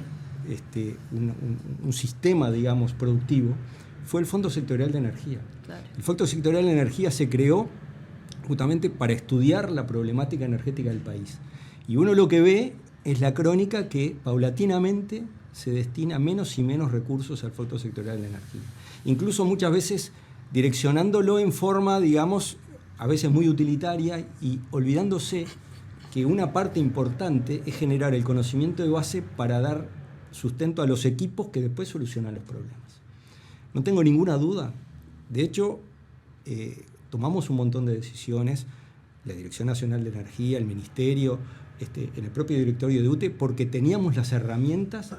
un sistema, digamos, productivo, fue el Fondo Sectorial de Energía. Claro. El Fondo Sectorial de Energía se creó justamente para estudiar la problemática energética del país. Y uno lo que ve es la crónica que paulatinamente se destina menos y menos recursos al Fondo Sectorial de Energía. Incluso muchas veces direccionándolo en forma, digamos, a veces muy utilitaria, y olvidándose que una parte importante es generar el conocimiento de base para dar sustento a los equipos que después solucionan los problemas. No tengo ninguna duda. De hecho, tomamos un montón de decisiones, la Dirección Nacional de Energía, el Ministerio, en el propio directorio de UTE, porque teníamos las herramientas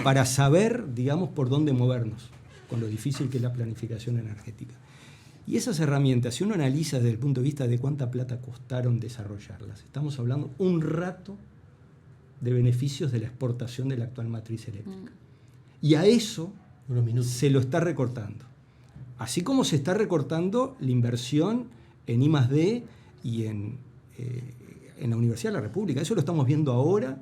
para saber, digamos, por dónde movernos, con lo difícil que es la planificación energética. Y esas herramientas, si uno analiza desde el punto de vista de cuánta plata costaron desarrollarlas, estamos hablando un rato de beneficios de la exportación de la actual matriz eléctrica. Y a eso se lo está recortando. Así como se está recortando la inversión en I+D y en la Universidad de la República. Eso lo estamos viendo ahora.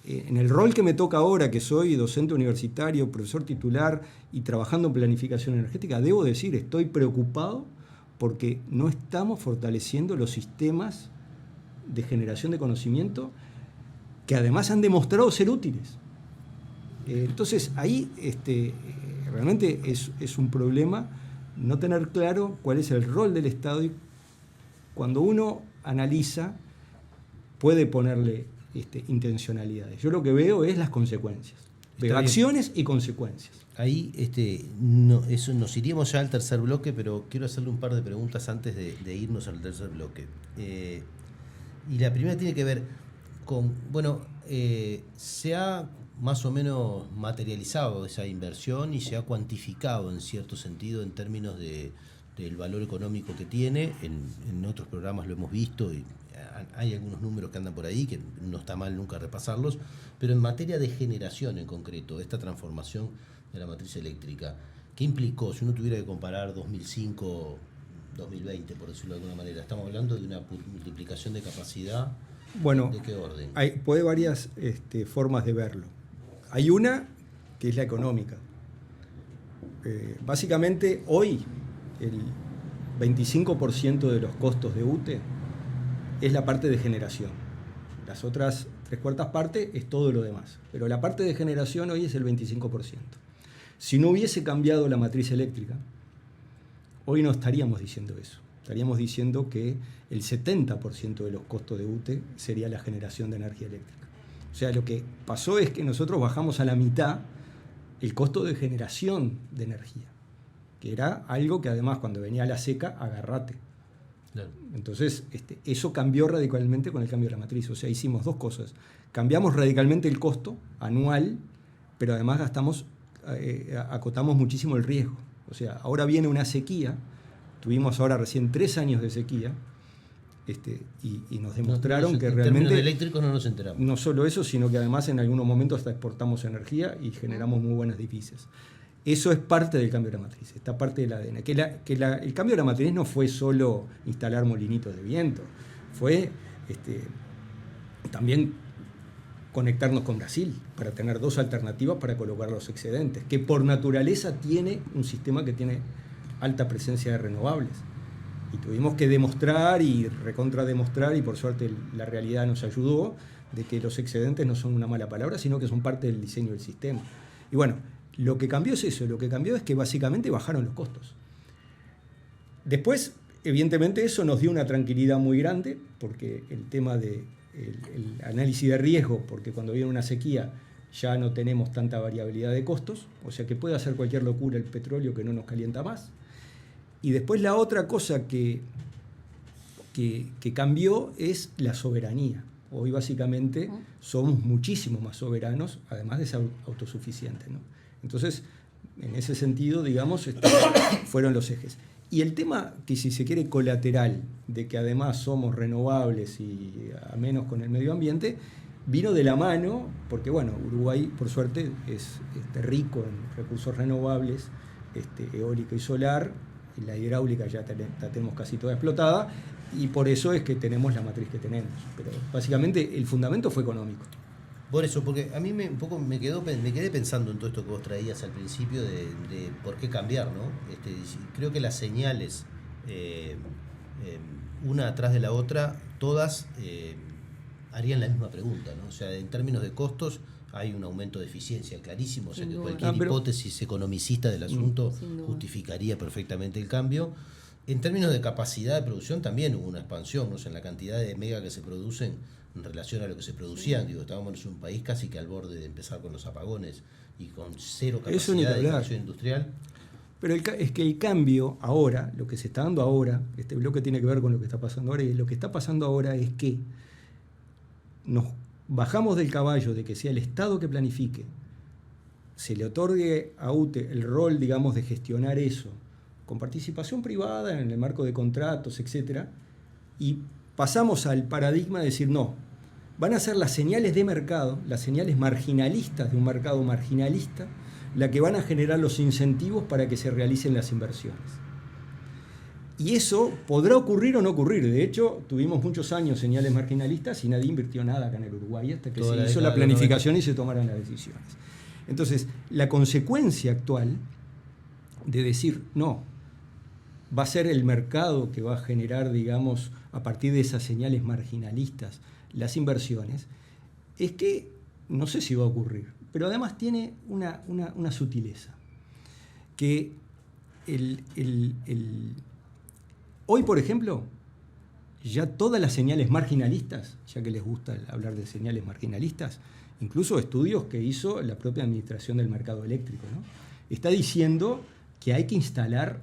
En el rol que me toca ahora, que soy docente universitario, profesor titular y trabajando en planificación energética, debo decir, estoy preocupado porque no estamos fortaleciendo los sistemas de generación de conocimiento que además han demostrado ser útiles. Entonces, ahí realmente es un problema no tener claro cuál es el rol del Estado, y cuando uno analiza puede ponerle intencionalidades. Yo lo que veo es las consecuencias. Veo acciones y consecuencias. Ahí nos iríamos ya al tercer bloque, pero quiero hacerle un par de preguntas antes de irnos al tercer bloque. Y la primera tiene que ver con, bueno, se ha más o menos materializado esa inversión y se ha cuantificado en cierto sentido en términos del valor económico que tiene. En otros programas lo hemos visto y hay algunos números que andan por ahí que no está mal nunca repasarlos, pero en materia de generación en concreto, esta transformación de la matriz eléctrica, ¿qué implicó? Si uno tuviera que comparar 2005 2020, por decirlo de alguna manera, estamos hablando de una multiplicación de capacidad. Bueno, ¿de qué orden? Puede varias formas de verlo. Hay una que es la económica. Básicamente hoy el 25% de los costos de UTE es la parte de generación. Las otras 3/4 partes es todo lo demás. Pero la parte de generación hoy es el 25%. Si no hubiese cambiado la matriz eléctrica, hoy no estaríamos diciendo eso. Estaríamos diciendo que el 70% de los costos de UTE sería la generación de energía eléctrica. O sea, lo que pasó es que nosotros bajamos a la mitad el costo de generación de energía, que era algo que además cuando venía la seca, agarrate. Claro. Entonces, eso cambió radicalmente con el cambio de la matriz. O sea, hicimos dos cosas. Cambiamos radicalmente el costo anual, pero además acotamos muchísimo el riesgo. O sea, ahora viene una sequía. Tuvimos ahora recién 3 años de sequía y nos demostraron que realmente... En términos eléctricos no nos enteramos. No solo eso, sino que además en algunos momentos hasta exportamos energía y generamos muy buenas divisas. Eso es parte del cambio de la matriz, esta parte del ADN. El cambio de la matriz no fue solo instalar molinitos de viento, fue también conectarnos con Brasil para tener 2 alternativas para colocar los excedentes, que por naturaleza tiene un sistema que tiene alta presencia de renovables. Y tuvimos que demostrar y recontrademostrar, y por suerte la realidad nos ayudó, de que los excedentes no son una mala palabra, sino que son parte del diseño del sistema. Y bueno, lo que cambió es eso, lo que cambió es que básicamente bajaron los costos. Después, evidentemente, eso nos dio una tranquilidad muy grande, porque el tema del análisis de riesgo, porque cuando viene una sequía ya no tenemos tanta variabilidad de costos, o sea que puede hacer cualquier locura el petróleo que no nos calienta más. Y después la otra cosa que cambió es la soberanía. Hoy básicamente somos muchísimo más soberanos, además de ser autosuficientes, ¿no? Entonces, en ese sentido, digamos, fueron los ejes. Y el tema que, si se quiere, colateral, de que además somos renovables y a menos con el medio ambiente, vino de la mano, porque bueno, Uruguay, por suerte, es rico en recursos renovables, eólica y solar, y la hidráulica ya la tenemos casi toda explotada, y por eso es que tenemos la matriz que tenemos. Pero básicamente el fundamento fue económico. Por eso, porque a mí me quedé pensando en todo esto que vos traías al principio de por qué cambiar, ¿no? Creo que las señales, una atrás de la otra, todas harían la misma pregunta, ¿no? O sea, en términos de costos hay un aumento de eficiencia clarísimo, o sea que cualquier hipótesis economicista del asunto justificaría perfectamente el cambio. En términos de capacidad de producción también hubo una expansión, ¿no? O sea, en la cantidad de mega que se producen en relación a lo que se producían. Digo, estábamos en un país casi que al borde de empezar con los apagones y con cero capacidad de producción industrial. Pero es que el cambio ahora, lo que se está dando ahora, este bloque tiene que ver con lo que está pasando ahora, y lo que está pasando ahora es que nos bajamos del caballo de que sea el Estado que planifique, se le otorgue a UTE el rol, digamos, de gestionar eso, con participación privada en el marco de contratos, etc. Y pasamos al paradigma de decir, no, van a ser las señales de mercado, las señales marginalistas de un mercado marginalista, la que van a generar los incentivos para que se realicen las inversiones. Y eso podrá ocurrir o no ocurrir. De hecho, tuvimos muchos años señales marginalistas y nadie invirtió nada acá en el Uruguay hasta que se hizo la planificación y se tomaron las decisiones. Entonces, la consecuencia actual de decir, no, va a ser el mercado que va a generar, digamos, a partir de esas señales marginalistas, las inversiones, es que no sé si va a ocurrir, pero además tiene una sutileza, que hoy, por ejemplo, ya todas las señales marginalistas, ya que les gusta hablar de señales marginalistas, incluso estudios que hizo la propia Administración del Mercado Eléctrico, ¿no? Está diciendo que hay que instalar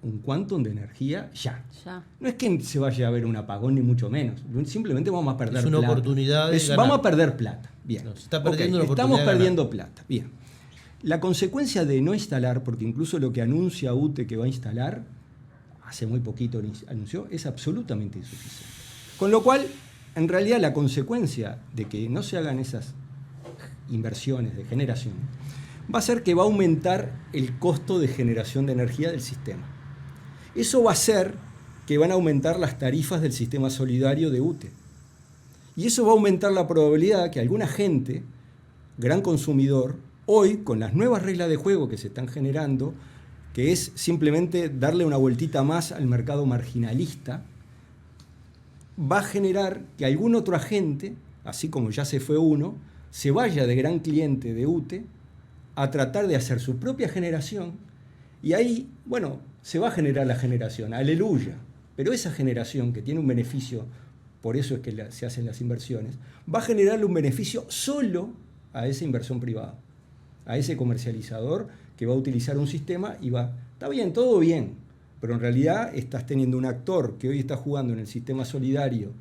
un quantum de energía ya. Ya. No es que se vaya a ver un apagón ni mucho menos. Simplemente vamos a perder plata. Es una oportunidad de ganar. Vamos a perder plata. Bien. No, se está perdiendo una oportunidad estamos de ganar. perdiendo plata. Bien. La consecuencia de no instalar, porque incluso lo que anuncia UTE que va a instalar, hace muy poquito anunció, es absolutamente insuficiente. Con lo cual, en realidad, la consecuencia de que no se hagan esas inversiones de generación va a ser que va a aumentar el costo de generación de energía del sistema. Eso va a hacer que van a aumentar las tarifas del sistema solidario de UTE. Y eso va a aumentar la probabilidad que alguna gente, gran consumidor, hoy, con las nuevas reglas de juego que se están generando, que es simplemente darle una vueltita más al mercado marginalista, va a generar que algún otro agente, así como ya se fue uno, se vaya de gran cliente de UTE a tratar de hacer su propia generación, y ahí, bueno, se va a generar la generación, aleluya, pero esa generación que tiene un beneficio, por eso es que se hacen las inversiones, va a generarle un beneficio solo a esa inversión privada, a ese comercializador que va a utilizar un sistema y va, está bien, todo bien, pero en realidad estás teniendo un actor que hoy está jugando en el sistema solidario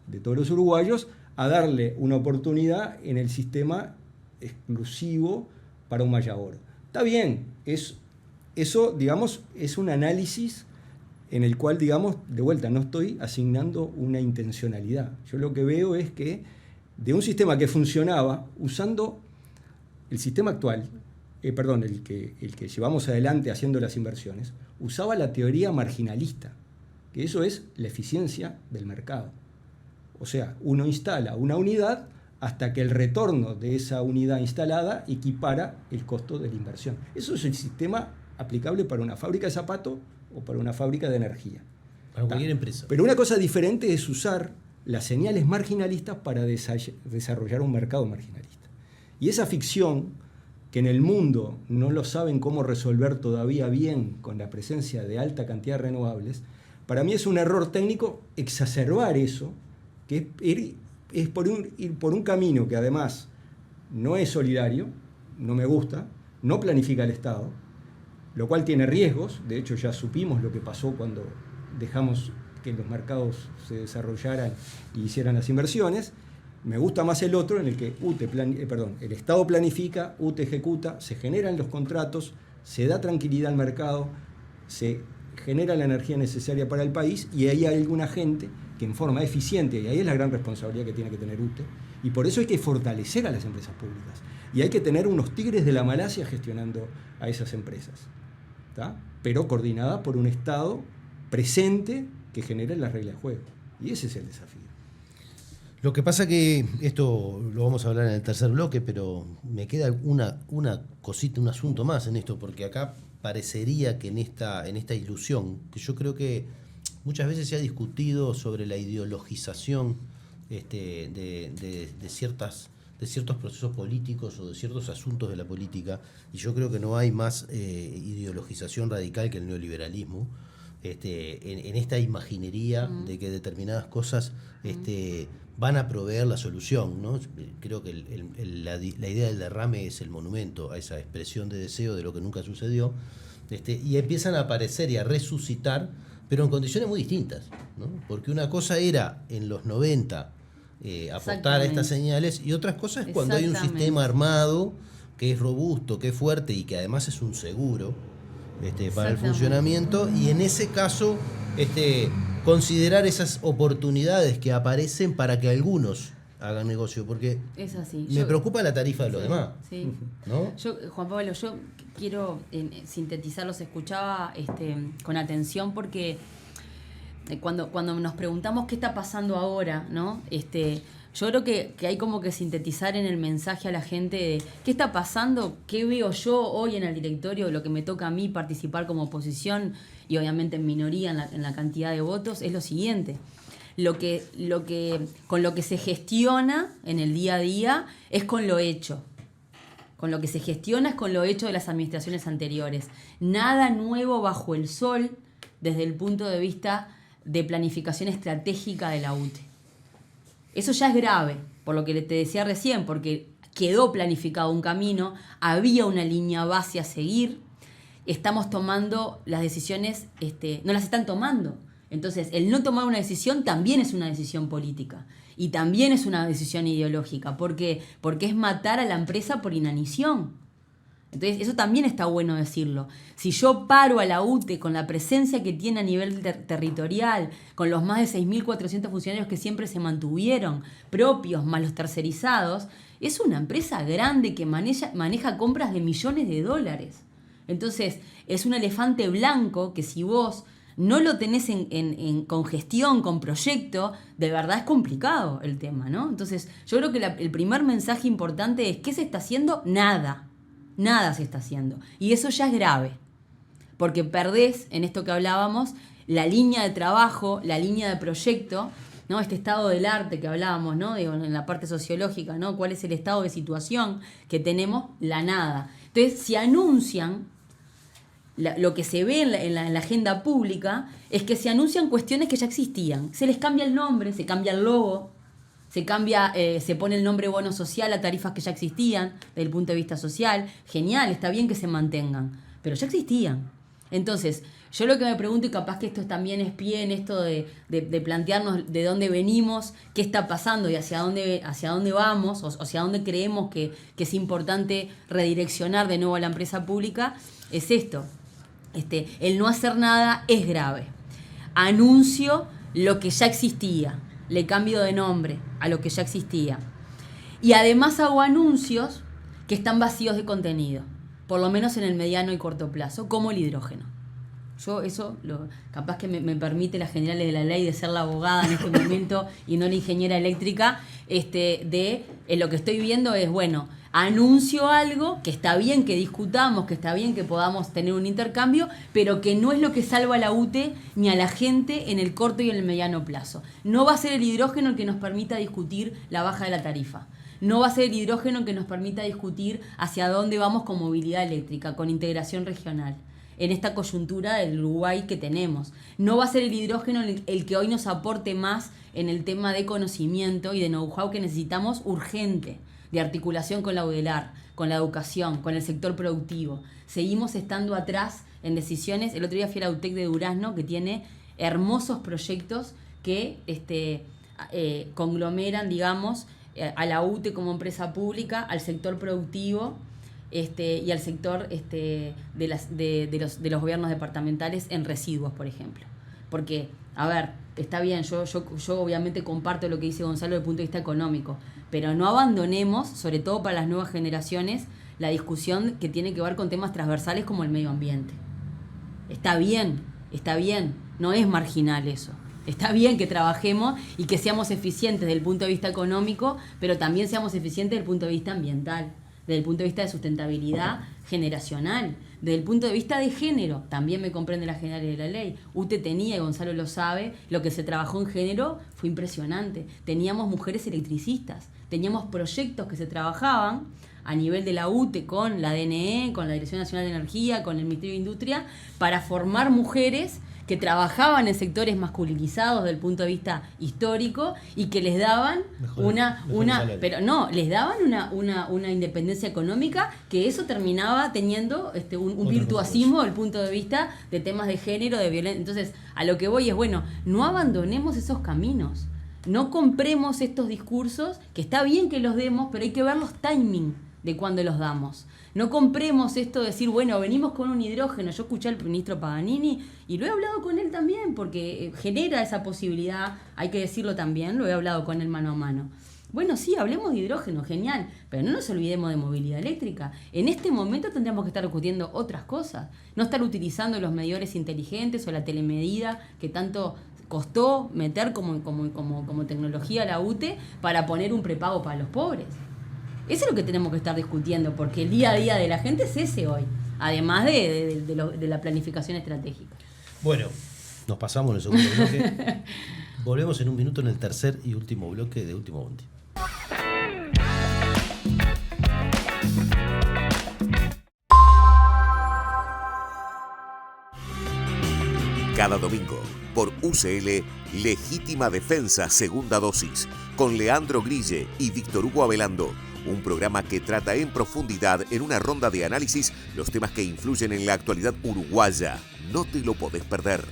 de todos los uruguayos a darle una oportunidad en el sistema exclusivo para un Mayagoro. Está bien, eso, digamos, es un análisis en el cual, digamos, de vuelta, no estoy asignando una intencionalidad. Yo lo que veo es que de un sistema que funcionaba usando el sistema actual, el que llevamos adelante haciendo las inversiones, usaba la teoría marginalista, que eso es la eficiencia del mercado. O sea, uno instala una unidad hasta que el retorno de esa unidad instalada equipara el costo de la inversión. Eso es el sistema aplicable para una fábrica de zapatos o para una fábrica de energía. Para cualquier empresa. Pero una cosa diferente es usar las señales marginalistas para desarrollar un mercado marginalista. Y esa ficción, que en el mundo no lo saben cómo resolver todavía bien con la presencia de alta cantidad de renovables, para mí es un error técnico exacerbar eso, que es ir por un camino que además no es solidario, no me gusta, no planifica el Estado, lo cual tiene riesgos. De hecho, ya supimos lo que pasó cuando dejamos que los mercados se desarrollaran y hicieran las inversiones. Me gusta más el otro, en el que el Estado planifica, UTE ejecuta, se generan los contratos, se da tranquilidad al mercado, se genera la energía necesaria para el país, y ahí hay alguna gente que en forma eficiente, y ahí es la gran responsabilidad que tiene que tener UTE, y por eso hay que fortalecer a las empresas públicas, y hay que tener unos tigres de la Malasia gestionando a esas empresas, ¿tá? Pero coordinada por un Estado presente que genere las reglas de juego, y ese es el desafío. Lo que pasa que esto lo vamos a hablar en el tercer bloque, pero me queda una cosita, un asunto más en esto, porque acá parecería que en esta ilusión, que yo creo que muchas veces se ha discutido sobre la ideologización de ciertos procesos políticos o de ciertos asuntos de la política, y yo creo que no hay más ideologización radical que el neoliberalismo, en esta imaginería de que determinadas cosas van a proveer la solución, ¿no? Creo que la idea del derrame es el monumento a esa expresión de deseo de lo que nunca sucedió, y empiezan a aparecer y a resucitar, pero en condiciones muy distintas, ¿no? Porque una cosa era en los 90 apostar a estas señales, y otras cosas es cuando hay un sistema armado que es robusto, que es fuerte y que además es un seguro para el funcionamiento, y en ese caso considerar esas oportunidades que aparecen para que algunos hagan negocio, porque es así. Me preocupa la tarifa de los demás. Sí. ¿No? Juan Pablo, yo quiero sintetizar, los escuchaba con atención, porque cuando nos preguntamos qué está pasando ahora, ¿no? Yo creo que hay como que sintetizar en el mensaje a la gente de qué está pasando, qué veo yo hoy en el directorio, lo que me toca a mí participar como oposición y obviamente en minoría en la cantidad de votos, es lo siguiente. Con lo que se gestiona en el día a día es con lo hecho. Con lo que se gestiona es con lo hecho de las administraciones anteriores. Nada nuevo bajo el sol desde el punto de vista de planificación estratégica de la UTE. Eso ya es grave, por lo que te decía recién, porque quedó planificado un camino, había una línea base a seguir, estamos tomando las decisiones, no las están tomando. Entonces, el no tomar una decisión también es una decisión política y también es una decisión ideológica. ¿Por qué? Porque es matar a la empresa por inanición. Entonces, eso también está bueno decirlo. Si yo paro a la UTE con la presencia que tiene a nivel territorial, con los más de 6.400 funcionarios que siempre se mantuvieron, propios más los tercerizados, es una empresa grande que maneja compras de millones de dólares. Entonces, es un elefante blanco que si vos no lo tenés con gestión, con proyecto, de verdad es complicado el tema, ¿no? Entonces, yo creo que el primer mensaje importante es ¿qué se está haciendo? Nada. Nada se está haciendo. Y eso ya es grave. Porque perdés, en esto que hablábamos, la línea de trabajo, la línea de proyecto, ¿no? Este estado del arte que hablábamos, ¿no? Digo, en la parte sociológica, ¿no? ¿Cuál es el estado de situación que tenemos? La nada. Entonces, si anuncian, lo que se ve en la agenda pública es que se anuncian cuestiones que ya existían. Se les cambia el nombre, se cambia el logo, se pone el nombre bono social a tarifas que ya existían desde el punto de vista social. Genial, está bien que se mantengan, pero ya existían. Entonces, yo lo que me pregunto, y capaz que esto también es pie en esto de plantearnos de dónde venimos, qué está pasando y hacia dónde vamos, o hacia dónde creemos que es importante redireccionar de nuevo a la empresa pública, es esto. El no hacer nada es grave. Anuncio lo que ya existía. Le cambio de nombre a lo que ya existía. Y además hago anuncios que están vacíos de contenido, por lo menos en el mediano y corto plazo, como el hidrógeno. Yo eso, capaz que me permite las generales de la ley de ser la abogada en este momento y no la ingeniera eléctrica, lo que estoy viendo es, bueno, anuncio algo que está bien que discutamos, que está bien que podamos tener un intercambio, pero que no es lo que salva a la UTE ni a la gente en el corto y en el mediano plazo. No va a ser el hidrógeno el que nos permita discutir la baja de la tarifa. No va a ser el hidrógeno el que nos permita discutir hacia dónde vamos con movilidad eléctrica, con integración regional, en esta coyuntura del Uruguay que tenemos. No va a ser el hidrógeno el que hoy nos aporte más en el tema de conocimiento y de know-how que necesitamos urgente, de articulación con la UDELAR, con la educación, con el sector productivo. Seguimos estando atrás en decisiones. El otro día fui a la UTEC de Durazno, que tiene hermosos proyectos que conglomeran, digamos, a la UTE como empresa pública, al sector productivo y al sector de los gobiernos departamentales en residuos, por ejemplo. Porque, a ver, está bien, yo obviamente comparto lo que dice Gonzalo desde el punto de vista económico, pero no abandonemos, sobre todo para las nuevas generaciones, la discusión que tiene que ver con temas transversales como el medio ambiente. Está bien, no es marginal eso. Está bien que trabajemos y que seamos eficientes desde el punto de vista económico, pero también seamos eficientes desde el punto de vista ambiental, desde el punto de vista de sustentabilidad generacional, desde el punto de vista de género. También me comprende las generales de la ley. UTE tenía, y Gonzalo lo sabe, lo que se trabajó en género fue impresionante. Teníamos mujeres electricistas, teníamos proyectos que se trabajaban a nivel de la UTE con la DNE, con la Dirección Nacional de Energía, con el Ministerio de Industria, para formar mujeres que trabajaban en sectores masculinizados desde el punto de vista histórico y que les daban les daban una independencia económica, que eso terminaba teniendo un virtuosismo desde el punto de vista de temas de género, de violencia. Entonces, a lo que voy es, bueno, no abandonemos esos caminos, no compremos estos discursos, que está bien que los demos, pero hay que ver los timing de cuando los damos. No compremos esto de decir, bueno, venimos con un hidrógeno. Yo escuché al ministro Paganini y lo he hablado con él también, porque genera esa posibilidad, hay que decirlo también, lo he hablado con él mano a mano. Bueno, sí, hablemos de hidrógeno, genial, pero no nos olvidemos de movilidad eléctrica. En este momento tendríamos que estar discutiendo otras cosas, no estar utilizando los medidores inteligentes o la telemedida que tanto costó meter como tecnología a la UTE para poner un prepago para los pobres. Eso es lo que tenemos que estar discutiendo, porque el día a día de la gente es ese hoy, además de la planificación estratégica. Bueno, nos pasamos en el segundo bloque. Volvemos en un minuto en el tercer y último bloque de Último Bondi. Cada domingo, por UCL, Legítima Defensa Segunda Dosis, con Leandro Grille y Víctor Hugo Avelando, un programa que trata en profundidad en una ronda de análisis los temas que influyen en la actualidad uruguaya. No te lo podés perder.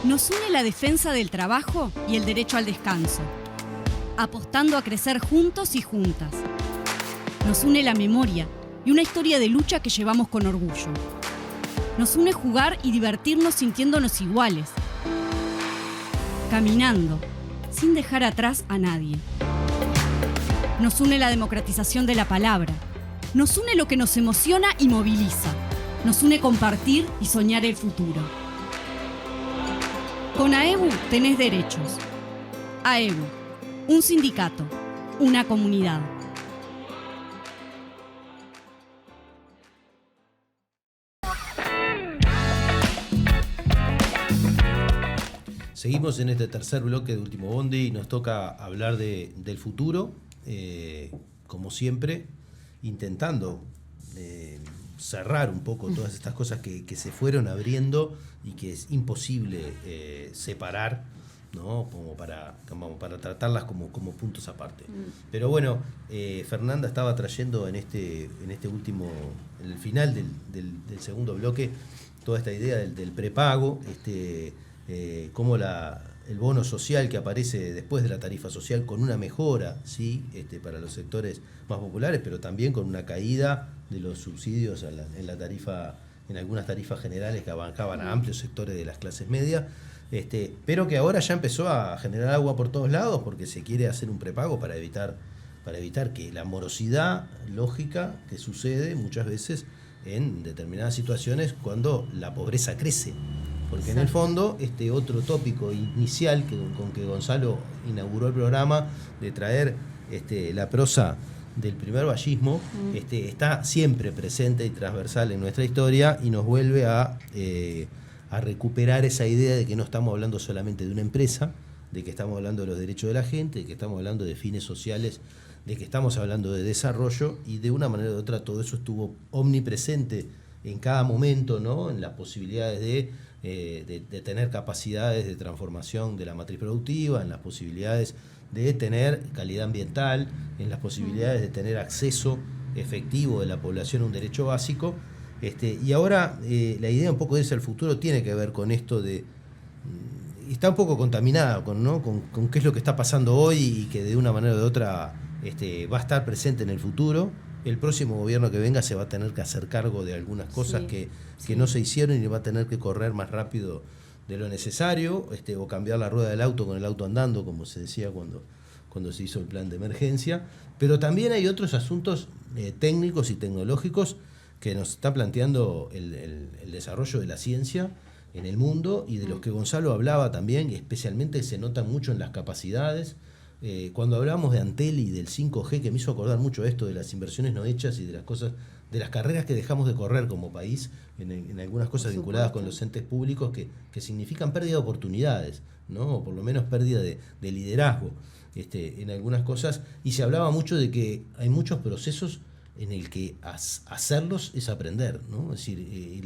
Nos une la defensa del trabajo y el derecho al descanso, apostando a crecer juntos y juntas. Nos une la memoria y una historia de lucha que llevamos con orgullo. Nos une jugar y divertirnos sintiéndonos iguales, caminando, sin dejar atrás a nadie. Nos une la democratización de la palabra. Nos une lo que nos emociona y moviliza. Nos une compartir y soñar el futuro. Con AEBU tenés derechos. AEBU, un sindicato, una comunidad. Seguimos en este tercer bloque de Último Bondi y nos toca hablar del futuro, como siempre, intentando cerrar un poco todas estas cosas que se fueron abriendo y que es imposible separar, ¿no? como para tratarlas como puntos aparte. Pero bueno, Fernanda estaba trayendo en este último, en el final del segundo bloque, toda esta idea del prepago, cómo el bono social que aparece después de la tarifa social con una mejora, ¿sí? Para los sectores más populares, pero también con una caída de los subsidios en la tarifa, en algunas tarifas generales que abarcaban a amplios sectores de las clases medias, pero que ahora ya empezó a generar agua por todos lados porque se quiere hacer un prepago para evitar que la morosidad lógica que sucede muchas veces en determinadas situaciones cuando la pobreza crece. Porque en el fondo, este otro tópico inicial con que Gonzalo inauguró el programa, de traer la prosa del primer vallismo, está siempre presente y transversal en nuestra historia y nos vuelve a recuperar esa idea de que no estamos hablando solamente de una empresa, de que estamos hablando de los derechos de la gente, de que estamos hablando de fines sociales, de que estamos hablando de desarrollo, y de una manera u otra todo eso estuvo omnipresente en cada momento, ¿no? En las posibilidades de tener capacidades de transformación de la matriz productiva, en las posibilidades de tener calidad ambiental, en las posibilidades de tener acceso efectivo de la población a un derecho básico. Y ahora la idea un poco de irse al futuro tiene que ver con esto de... Está un poco contaminada con qué es lo que está pasando hoy y que de una manera u otra va a estar presente en el futuro. El próximo gobierno que venga se va a tener que hacer cargo de algunas cosas que no se hicieron y va a tener que correr más rápido de lo necesario, o cambiar la rueda del auto con el auto andando, como se decía cuando se hizo el plan de emergencia. Pero también hay otros asuntos técnicos y tecnológicos que nos está planteando el desarrollo de la ciencia en el mundo y de los que Gonzalo hablaba también, y especialmente se nota mucho en las capacidades. Cuando hablamos de Antel y del 5G, que me hizo acordar mucho esto de las inversiones no hechas y de las cosas, de las carreras que dejamos de correr como país en algunas cosas vinculadas con los entes públicos que significan pérdida de oportunidades, ¿no? O por lo menos pérdida de liderazgo en algunas cosas, y se hablaba mucho de que hay muchos procesos en el que hacerlos es aprender, ¿no? Es decir,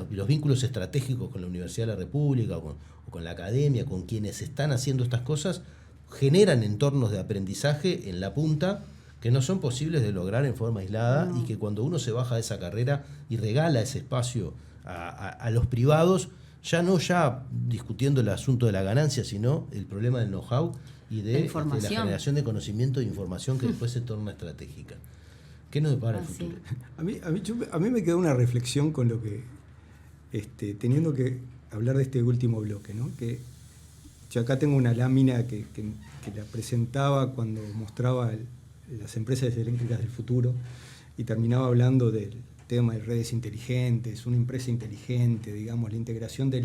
los vínculos estratégicos con la Universidad de la República o con la academia, con quienes están haciendo estas cosas, generan entornos de aprendizaje en la punta que no son posibles de lograr en forma aislada, y que cuando uno se baja de esa carrera y regala ese espacio a los privados, ya discutiendo el asunto de la ganancia, sino el problema del know-how y de la generación de conocimiento e información que después se torna estratégica. ¿Qué nos depara el futuro? A mí me quedó una reflexión con lo que, teniendo que hablar de este último bloque, ¿no? Que yo acá tengo una lámina que la presentaba cuando mostraba las empresas eléctricas del futuro, y terminaba hablando del tema de redes inteligentes, una empresa inteligente, digamos, la integración de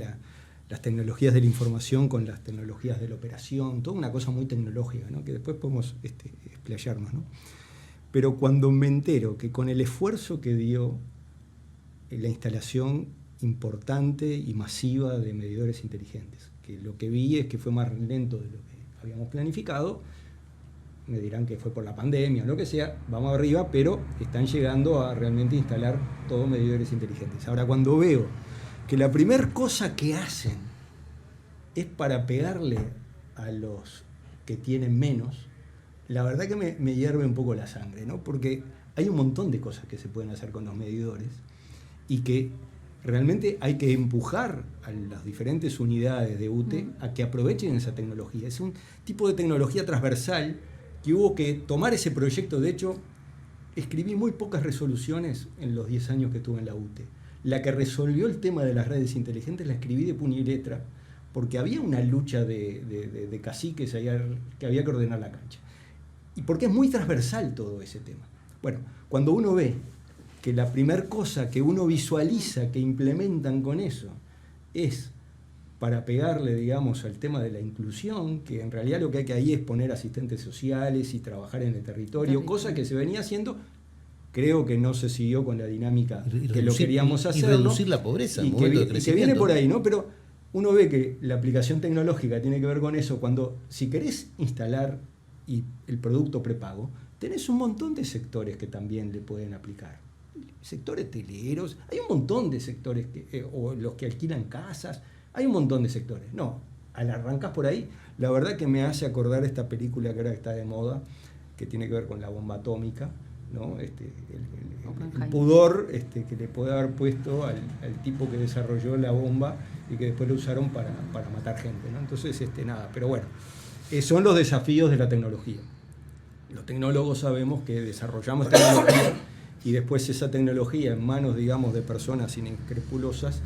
las tecnologías de la información con las tecnologías de la operación, toda una cosa muy tecnológica, ¿no? Que después podemos explayarnos, ¿no? Pero cuando me entero que con el esfuerzo que dio la instalación importante y masiva de medidores inteligentes, que lo que vi es que fue más lento de lo que habíamos planificado, me dirán que fue por la pandemia o lo que sea, vamos arriba, pero están llegando a realmente instalar todos medidores inteligentes. Ahora, cuando veo que la primera cosa que hacen es para pegarle a los que tienen menos, la verdad que me hierve un poco la sangre, ¿no? Porque hay un montón de cosas que se pueden hacer con los medidores y que realmente hay que empujar a las diferentes unidades de UTE a que aprovechen esa tecnología. Es un tipo de tecnología transversal que hubo que tomar ese proyecto. De hecho, escribí muy pocas resoluciones en los 10 años que estuve en la UTE. La que resolvió el tema de las redes inteligentes la escribí de puño y letra, porque había una lucha de caciques que había que ordenar la cancha. Y porque es muy transversal todo ese tema. Bueno, cuando uno ve que la primera cosa que uno visualiza que implementan con eso es para pegarle, digamos, al tema de la inclusión, que en realidad lo que hay que ahí es poner asistentes sociales y trabajar en el territorio, cosa que se venía haciendo, creo que no se siguió con la dinámica que lo queríamos hacer. Y reducir la pobreza, y momento de que crecimiento. viene por ahí, ¿no? Pero uno ve que la aplicación tecnológica tiene que ver con eso, cuando si querés instalar el producto prepago, tenés un montón de sectores que también le pueden aplicar. Sectores teleros, hay un montón de sectores, o los que alquilan casas, hay un montón de sectores. No, al arrancas por ahí, la verdad que me hace acordar esta película que ahora está de moda, que tiene que ver con la bomba atómica, ¿no? El pudor que le puede haber puesto al tipo que desarrolló la bomba y que después lo usaron para matar gente, ¿no? Entonces, nada, pero bueno, son los desafíos de la tecnología. Los tecnólogos sabemos que desarrollamos tecnología y después esa tecnología en manos, digamos, de personas inescrupulosas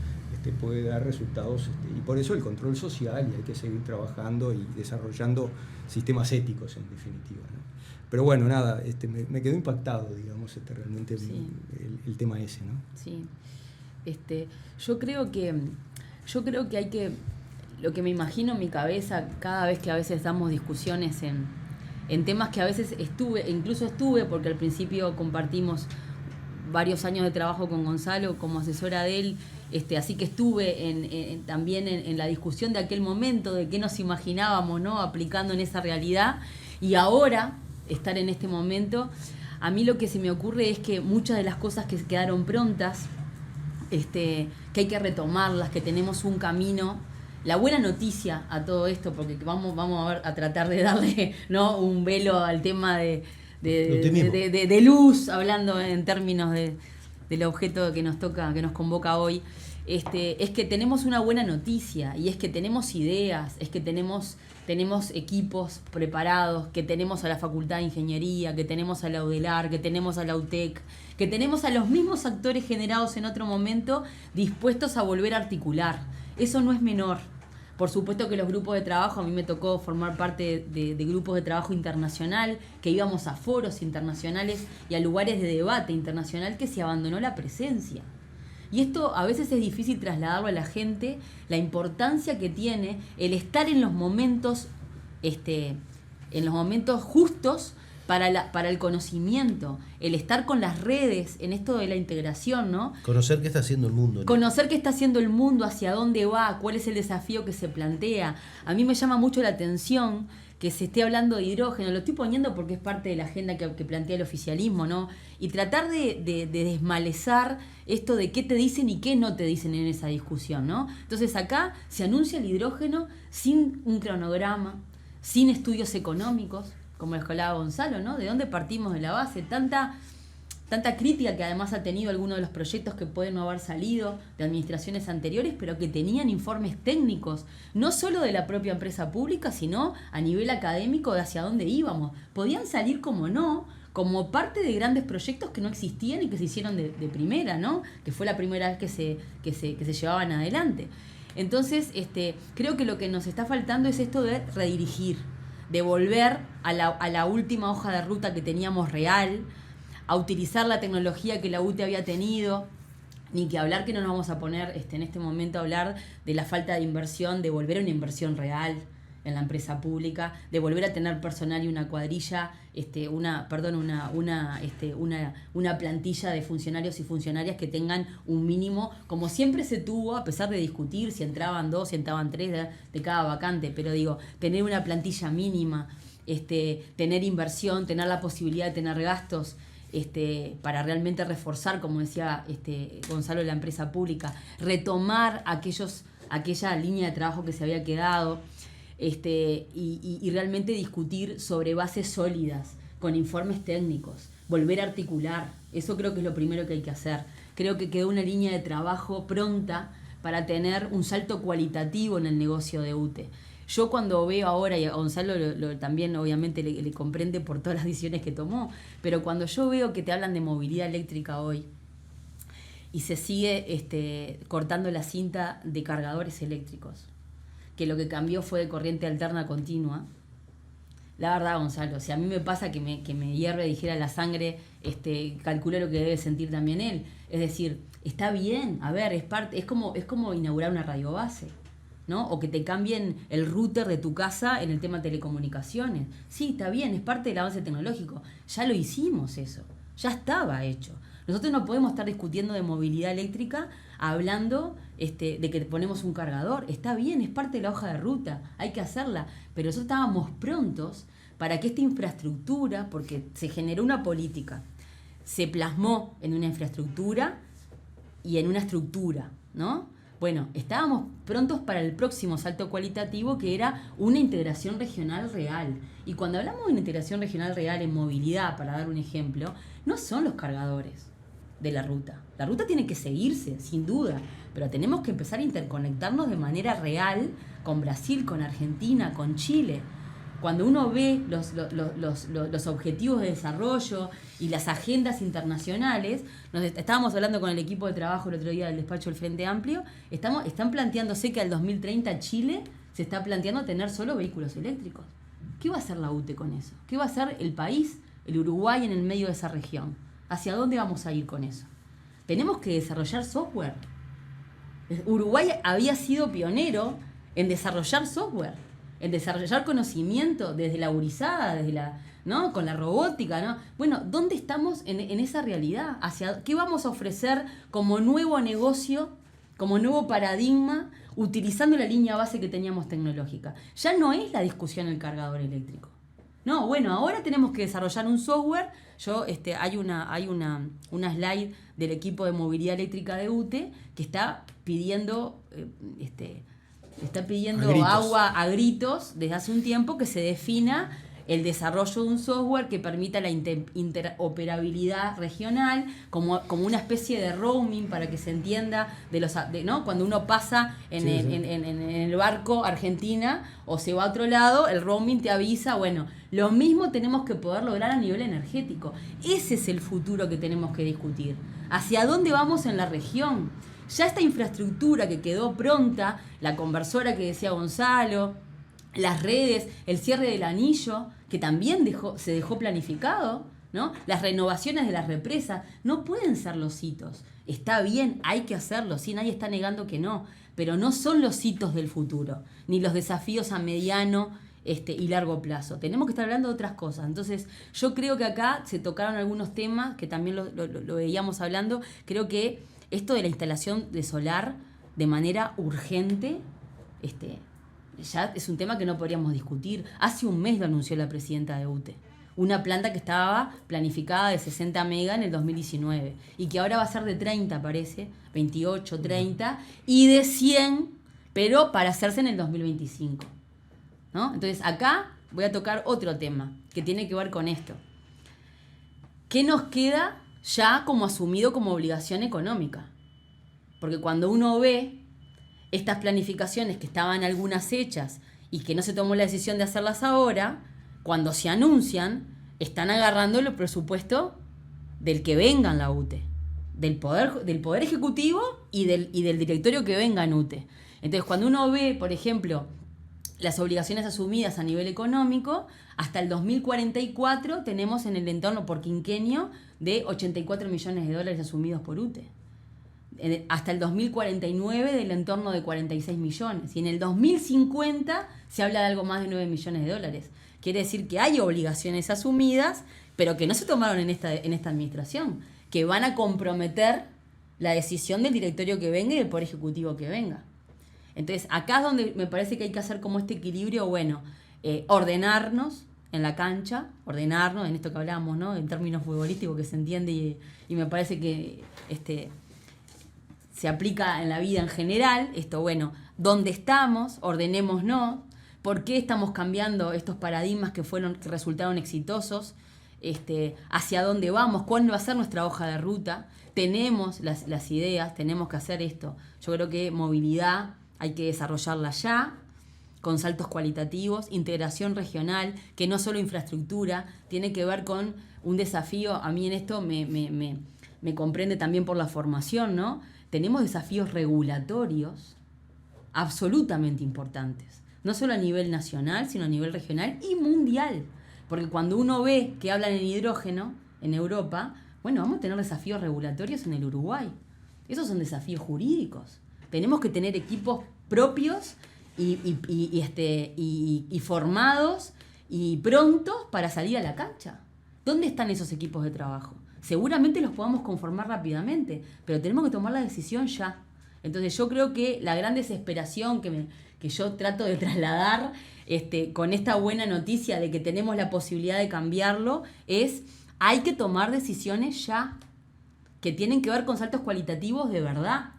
puede dar resultados, y por eso el control social, y hay que seguir trabajando y desarrollando sistemas éticos en definitiva, ¿no? Pero bueno, nada, me quedó impactado, digamos, realmente sí. el tema ese, ¿no? Sí. Yo creo que hay que, lo que me imagino en mi cabeza cada vez que a veces damos discusiones en temas que a veces estuve, porque al principio compartimos varios años de trabajo con Gonzalo como asesora de él, así que estuve también en la discusión de aquel momento, de qué nos imaginábamos, ¿no?, aplicando en esa realidad, y ahora estar en este momento. A mí lo que se me ocurre es que muchas de las cosas que quedaron prontas, que hay que retomarlas, que tenemos un camino. La buena noticia a todo esto, porque vamos a tratar de darle, ¿no?, un velo al tema de luz, hablando en términos del objeto que nos convoca hoy, es que tenemos una buena noticia, y es que tenemos ideas, es que tenemos equipos preparados, que tenemos a la Facultad de Ingeniería, que tenemos a la UDELAR, que tenemos a la UTEC, que tenemos a los mismos actores generados en otro momento dispuestos a volver a articular. Eso no es menor. Por supuesto que los grupos de trabajo, a mí me tocó formar parte de grupos de trabajo internacional, que íbamos a foros internacionales y a lugares de debate internacional, que se abandonó la presencia. Y esto a veces es difícil trasladarlo a la gente, la importancia que tiene el estar en los momentos, justos para el conocimiento, el estar con las redes, en esto de la integración, ¿no? Conocer qué está haciendo el mundo, ¿no? Conocer qué está haciendo el mundo, hacia dónde va, cuál es el desafío que se plantea. A mí me llama mucho la atención que se esté hablando de hidrógeno, lo estoy poniendo porque es parte de la agenda que plantea el oficialismo, ¿no? Y tratar de desmalezar esto de qué te dicen y qué no te dicen en esa discusión, ¿no? Entonces acá se anuncia el hidrógeno sin un cronograma, sin estudios económicos, como les hablaba Gonzalo, ¿no? ¿De dónde partimos de la base? Tanta crítica que además ha tenido algunos de los proyectos que pueden no haber salido de administraciones anteriores, pero que tenían informes técnicos, no solo de la propia empresa pública, sino a nivel académico de hacia dónde íbamos. Podían salir como parte de grandes proyectos que no existían y que se hicieron de primera, ¿no? Que fue la primera vez que se llevaban adelante. Entonces, creo que lo que nos está faltando es esto de redirigir, de volver a la última hoja de ruta que teníamos real, a utilizar la tecnología que la UTE había tenido, ni que hablar que no nos vamos a poner en este momento a hablar de la falta de inversión, de volver a una inversión real en la empresa pública, de volver a tener personal y una cuadrilla, una plantilla de funcionarios y funcionarias que tengan un mínimo, como siempre se tuvo, a pesar de discutir si entraban 2, si entraban 3 de cada vacante, pero digo, tener una plantilla mínima, tener inversión, tener la posibilidad de tener gastos para realmente reforzar, como decía Gonzalo, la empresa pública, retomar aquella línea de trabajo que se había quedado, y realmente discutir sobre bases sólidas, con informes técnicos, volver a articular. Eso creo que es lo primero que hay que hacer. Creo que quedó una línea de trabajo pronta para tener un salto cualitativo en el negocio de UTE. Yo cuando veo ahora, y a Gonzalo también obviamente le comprende por todas las decisiones que tomó, pero cuando yo veo que te hablan de movilidad eléctrica hoy y se sigue cortando la cinta de cargadores eléctricos, que lo que cambió fue de corriente alterna continua, la verdad, Gonzalo, si a mí me pasa que me hierve, dijera, la sangre, calculo lo que debe sentir también él. Es decir, está bien, a ver, es como inaugurar una radiobase, ¿no? O que te cambien el router de tu casa en el tema de telecomunicaciones. Sí, está bien, es parte del avance tecnológico. Ya lo hicimos eso, ya estaba hecho. Nosotros no podemos estar discutiendo de movilidad eléctrica hablando de que ponemos un cargador. Está bien, es parte de la hoja de ruta, hay que hacerla. Pero nosotros estábamos prontos para que esta infraestructura, porque se generó una política, se plasmó en una infraestructura y en una estructura, ¿no? Bueno, estábamos prontos para el próximo salto cualitativo, que era una integración regional real. Y cuando hablamos de una integración regional real en movilidad, para dar un ejemplo, no son los cargadores de la ruta. La ruta tiene que seguirse, sin duda, pero tenemos que empezar a interconectarnos de manera real con Brasil, con Argentina, con Chile. Cuando uno ve los objetivos de desarrollo y las agendas internacionales, estábamos hablando con el equipo de trabajo el otro día del despacho del Frente Amplio, están planteándose que al 2030 Chile se está planteando tener solo vehículos eléctricos. ¿Qué va a hacer la UTE con eso? ¿Qué va a hacer el país, el Uruguay, en el medio de esa región? ¿Hacia dónde vamos a ir con eso? Tenemos que desarrollar software. Uruguay había sido pionero en desarrollar software, en desarrollar conocimiento desde la gurizada, ¿no? Con la robótica, ¿no? Bueno, ¿dónde estamos en esa realidad? ¿Qué vamos a ofrecer como nuevo negocio, como nuevo paradigma, utilizando la línea base que teníamos tecnológica? Ya no es la discusión el cargador eléctrico. No, bueno, ahora tenemos que desarrollar un software. Hay una slide del equipo de movilidad eléctrica de UTE que está pidiendo agua a gritos desde hace un tiempo, que se defina el desarrollo de un software que permita la interoperabilidad regional, como una especie de roaming, para que se entienda, ¿no? Cuando uno pasa en el barco Argentina o se va a otro lado, el roaming te avisa. Bueno, lo mismo tenemos que poder lograr a nivel energético. Ese es el futuro que tenemos que discutir. ¿Hacia dónde vamos en la región? Ya esta infraestructura que quedó pronta, la conversora que decía Gonzalo, las redes, el cierre del anillo, que también se dejó planificado, ¿no? Las renovaciones de las represas, no pueden ser los hitos. Está bien, hay que hacerlo, sí, nadie está negando que no, pero no son los hitos del futuro, ni los desafíos a mediano y largo plazo. Tenemos que estar hablando de otras cosas. Entonces, yo creo que acá se tocaron algunos temas que también lo veíamos hablando. Creo que esto de la instalación de solar de manera urgente, ya es un tema que no podríamos discutir. Hace un mes lo anunció la presidenta de UTE. Una planta que estaba planificada de 60 megas en el 2019 y que ahora va a ser de 30, parece, 28, 30, y de 100, pero para hacerse en el 2025. ¿No? Entonces, acá voy a tocar otro tema que tiene que ver con esto. ¿Qué nos queda ya como asumido como obligación económica? Porque cuando uno ve estas planificaciones que estaban algunas hechas y que no se tomó la decisión de hacerlas ahora, cuando se anuncian, están agarrando el presupuesto del que venga en la UTE, del poder ejecutivo y del directorio que venga en UTE. Entonces, cuando uno ve, por ejemplo, las obligaciones asumidas a nivel económico, hasta el 2044 tenemos en el entorno por quinquenio de 84 millones de dólares asumidos por UTE. Hasta el 2049 del entorno de 46 millones. Y en el 2050 se habla de algo más de 9 millones de dólares. Quiere decir que hay obligaciones asumidas, pero que no se tomaron en esta administración, que van a comprometer la decisión del directorio que venga y del poder ejecutivo que venga. Entonces, acá es donde me parece que hay que hacer como este equilibrio, ordenarnos en la cancha, ordenarnos, en esto que hablábamos, ¿no? En términos futbolísticos que se entiende y me parece que se aplica en la vida en general. Esto, bueno, ¿dónde estamos? Ordenémonos. ¿Por qué estamos cambiando estos paradigmas que resultaron exitosos? ¿Hacia dónde vamos? ¿Cuál va a ser nuestra hoja de ruta? Tenemos las ideas, tenemos que hacer esto. Yo creo que movilidad hay que desarrollarla ya, con saltos cualitativos, integración regional, que no solo infraestructura, tiene que ver con un desafío. A mí en esto me comprende también por la formación, ¿no? Tenemos desafíos regulatorios absolutamente importantes, no solo a nivel nacional, sino a nivel regional y mundial. Porque cuando uno ve que hablan en hidrógeno en Europa, bueno, vamos a tener desafíos regulatorios en el Uruguay. Esos son desafíos jurídicos. Tenemos que tener equipos propios y formados y prontos para salir a la cancha. ¿Dónde están esos equipos de trabajo? Seguramente los podamos conformar rápidamente, pero tenemos que tomar la decisión ya. Entonces yo creo que la gran desesperación que yo trato de trasladar con esta buena noticia de que tenemos la posibilidad de cambiarlo es: hay que tomar decisiones ya, que tienen que ver con saltos cualitativos de verdad.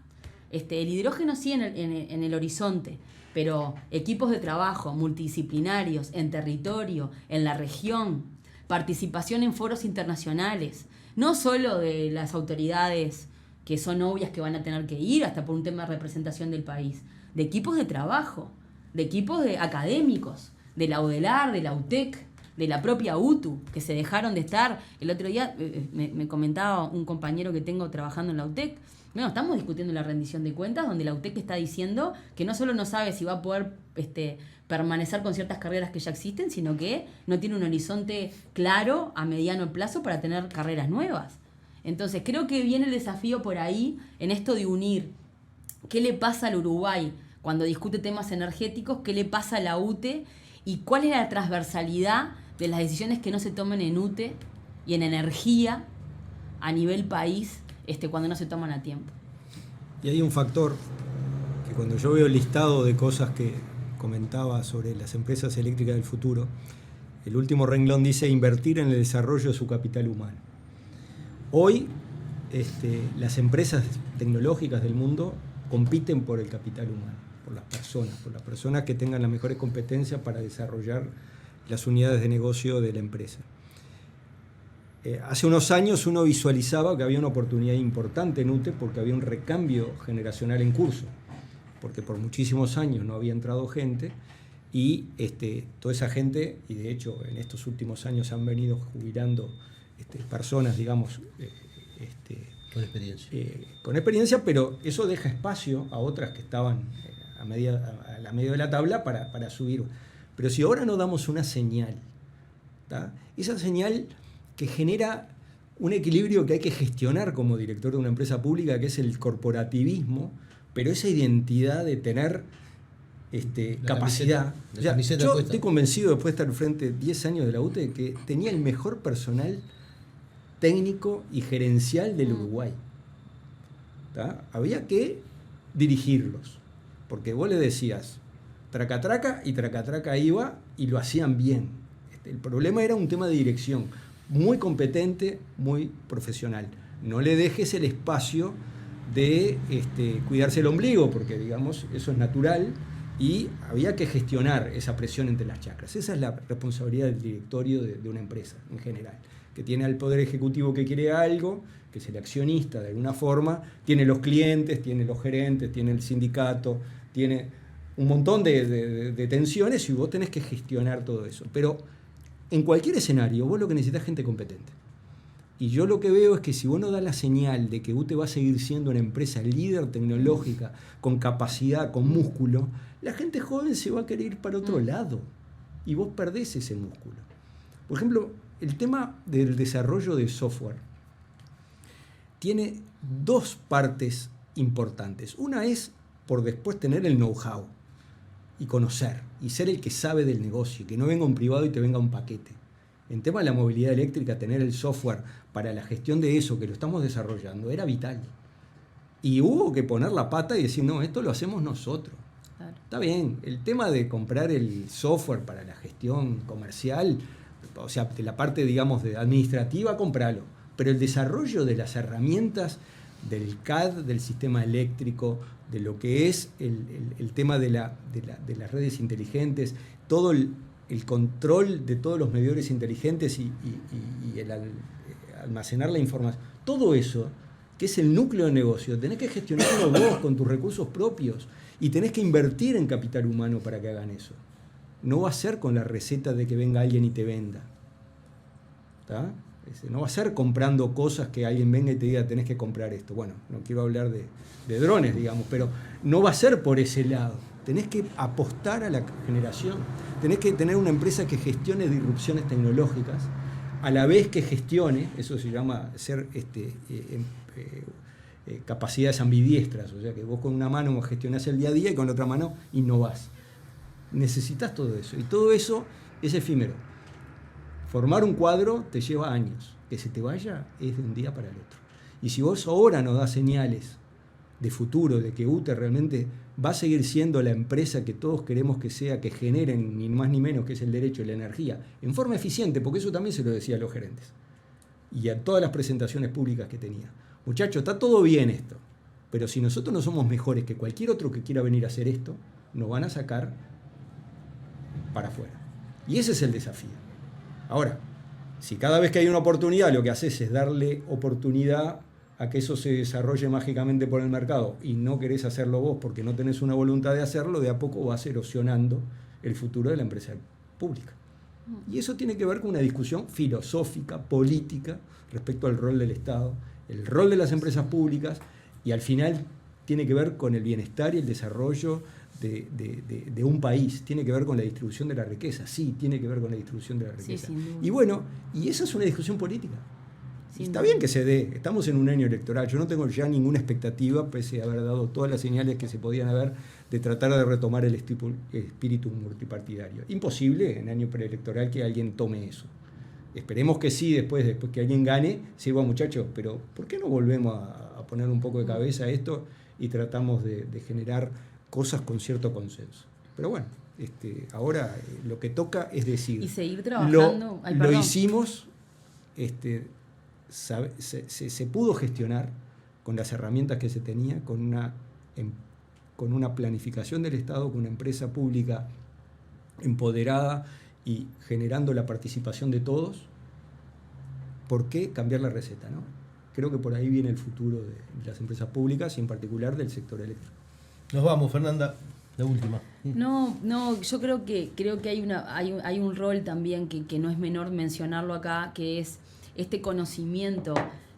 El hidrógeno sí en el horizonte, pero equipos de trabajo multidisciplinarios en territorio, en la región, participación en foros internacionales, no solo de las autoridades que son obvias que van a tener que ir, hasta por un tema de representación del país, de equipos de trabajo, de equipos académicos, de la UDELAR, de la UTEC, de la propia UTU, que se dejaron de estar. El otro día me comentaba un compañero que tengo trabajando en la UTEC, bueno, estamos discutiendo la rendición de cuentas, donde la UTEC está diciendo que no solo no sabe si va a poder permanecer con ciertas carreras que ya existen, sino que no tiene un horizonte claro a mediano plazo para tener carreras nuevas. Entonces creo que viene el desafío por ahí, en esto de unir qué le pasa al Uruguay cuando discute temas energéticos, qué le pasa a la UTE y cuál es la transversalidad de las decisiones que no se tomen en UTE y en energía a nivel país cuando no se toman a tiempo. Y hay un factor que cuando yo veo el listado de cosas que comentaba sobre las empresas eléctricas del futuro, el último renglón dice invertir en el desarrollo de su capital humano. Hoy las empresas tecnológicas del mundo compiten por el capital humano, por las personas que tengan las mejores competencias para desarrollar las unidades de negocio de la empresa. Hace unos años uno visualizaba que había una oportunidad importante en UTE porque había un recambio generacional en curso, porque por muchísimos años no había entrado gente y toda esa gente, y de hecho en estos últimos años han venido jubilando personas, digamos, con experiencia, pero eso deja espacio a otras que estaban a la media de la tabla para subir. Pero si ahora no damos una señal, ¿tá? Esa señal que genera un equilibrio que hay que gestionar como director de una empresa pública, que es el corporativismo, pero esa identidad de tener capacidad. Yo estoy convencido, después de estar frente 10 años de la UTE, que tenía el mejor personal técnico y gerencial del Uruguay. ¿Tá? Había que dirigirlos, porque vos le decías traca traca y traca traca iba y lo hacían bien. El problema era un tema de dirección, muy competente, muy profesional. No le dejes el espacio de cuidarse el ombligo, porque digamos eso es natural y había que gestionar esa presión entre las chacras. Esa es la responsabilidad del directorio de una empresa en general, que tiene al poder ejecutivo que quiere algo, que es el accionista de alguna forma, tiene los clientes, tiene los gerentes, tiene el sindicato, tiene un montón de tensiones y vos tenés que gestionar todo eso. Pero en cualquier escenario vos lo que necesitas es gente competente. Y yo lo que veo es que si vos no das la señal de que UTE va a seguir siendo una empresa líder tecnológica, con capacidad, con músculo, la gente joven se va a querer ir para otro lado y vos perdés ese músculo. Por ejemplo, el tema del desarrollo de software tiene dos partes importantes. Una es por después tener el know-how y conocer y ser el que sabe del negocio, que no venga un privado y te venga un paquete. En tema de la movilidad eléctrica, tener el software para la gestión de eso, que lo estamos desarrollando, era vital. Y hubo que poner la pata y decir, no, esto lo hacemos nosotros. Claro. Está bien, el tema de comprar el software para la gestión comercial, o sea, de la parte, digamos, de administrativa, compralo. Pero el desarrollo de las herramientas del CAD, del sistema eléctrico, de lo que es el tema de las redes inteligentes, todo el control de todos los medidores inteligentes y el almacenar la información, todo eso, que es el núcleo de negocio, tenés que gestionarlo vos con tus recursos propios y tenés que invertir en capital humano para que hagan eso. No va a ser con la receta de que venga alguien y te venda. ¿Está? No va a ser comprando cosas que alguien venga y te diga tenés que comprar esto. Bueno, no quiero hablar de drones, digamos, pero no va a ser por ese lado. Tenés que apostar a la generación. Tenés que tener una empresa que gestione disrupciones tecnológicas, a la vez que gestione, eso se llama ser capacidades ambidiestras, o sea que vos con una mano gestionás el día a día y con la otra mano innovás. Necesitas todo eso, y todo eso es efímero. Formar un cuadro te lleva años, que se te vaya es de un día para el otro. Y si vos ahora nos das señales de futuro, de que UTE realmente va a seguir siendo la empresa que todos queremos que sea, que generen ni más ni menos, que es el derecho y la energía, en forma eficiente, porque eso también se lo decía a los gerentes y a todas las presentaciones públicas que tenía. Muchachos, está todo bien esto, pero si nosotros no somos mejores que cualquier otro que quiera venir a hacer esto, nos van a sacar para afuera. Y ese es el desafío. Ahora, si cada vez que hay una oportunidad lo que haces es darle oportunidad a que eso se desarrolle mágicamente por el mercado y no querés hacerlo vos porque no tenés una voluntad de hacerlo, de a poco vas erosionando el futuro de la empresa pública. Y eso tiene que ver con una discusión filosófica, política, respecto al rol del Estado, el rol de las empresas públicas, y al final tiene que ver con el bienestar y el desarrollo de un país, tiene que ver con la distribución de la riqueza, sí, tiene que ver con la distribución de la riqueza. Sí, y bueno, y esa es una discusión política. Y está bien que se dé, estamos en un año electoral, yo no tengo ya ninguna expectativa, pese a haber dado todas las señales que se podían haber, de tratar de retomar el espíritu multipartidario. Imposible en año preelectoral que alguien tome eso. Esperemos que sí, después que alguien gane, sí, bueno, muchachos, pero ¿por qué no volvemos a poner un poco de cabeza a esto y tratamos de generar cosas con cierto consenso? Pero bueno, ahora lo que toca es decir, y seguir trabajando. Lo hicimos, se pudo gestionar con las herramientas que se tenía, con una planificación del Estado, con una empresa pública empoderada y generando la participación de todos. ¿Por qué cambiar la receta, no? Creo que por ahí viene el futuro de las empresas públicas y en particular del sector eléctrico. Nos vamos, Fernanda, la última. No, yo creo que hay un rol también que no es menor mencionarlo acá, que es este conocimiento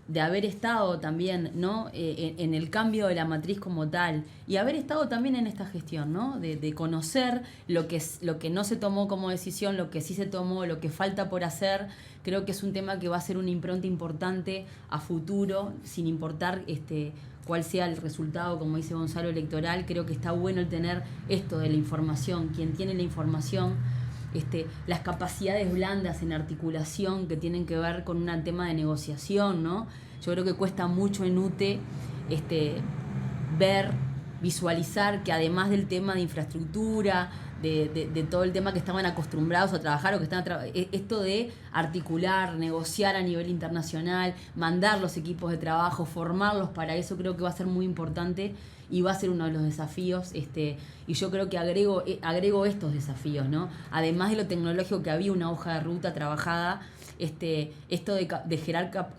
de haber estado también, ¿no? En el cambio de la matriz como tal, y haber estado también en esta gestión, ¿no? De conocer lo que no se tomó como decisión, lo que sí se tomó, lo que falta por hacer. Creo que es un tema que va a ser una impronta importante a futuro, sin importar cuál sea el resultado, como dice Gonzalo, electoral. Creo que está bueno el tener esto de la información, quien tiene la información, las capacidades blandas en articulación que tienen que ver con un tema de negociación, ¿no? Yo creo que cuesta mucho en UTE ver, visualizar que además del tema de infraestructura, de todo el tema que estaban acostumbrados a trabajar o que están esto de articular, negociar a nivel internacional, mandar los equipos de trabajo, formarlos para eso, creo que va a ser muy importante y va a ser uno de los desafíos, y yo creo que agrego estos desafíos, ¿no? Además de lo tecnológico, que había una hoja de ruta trabajada, esto de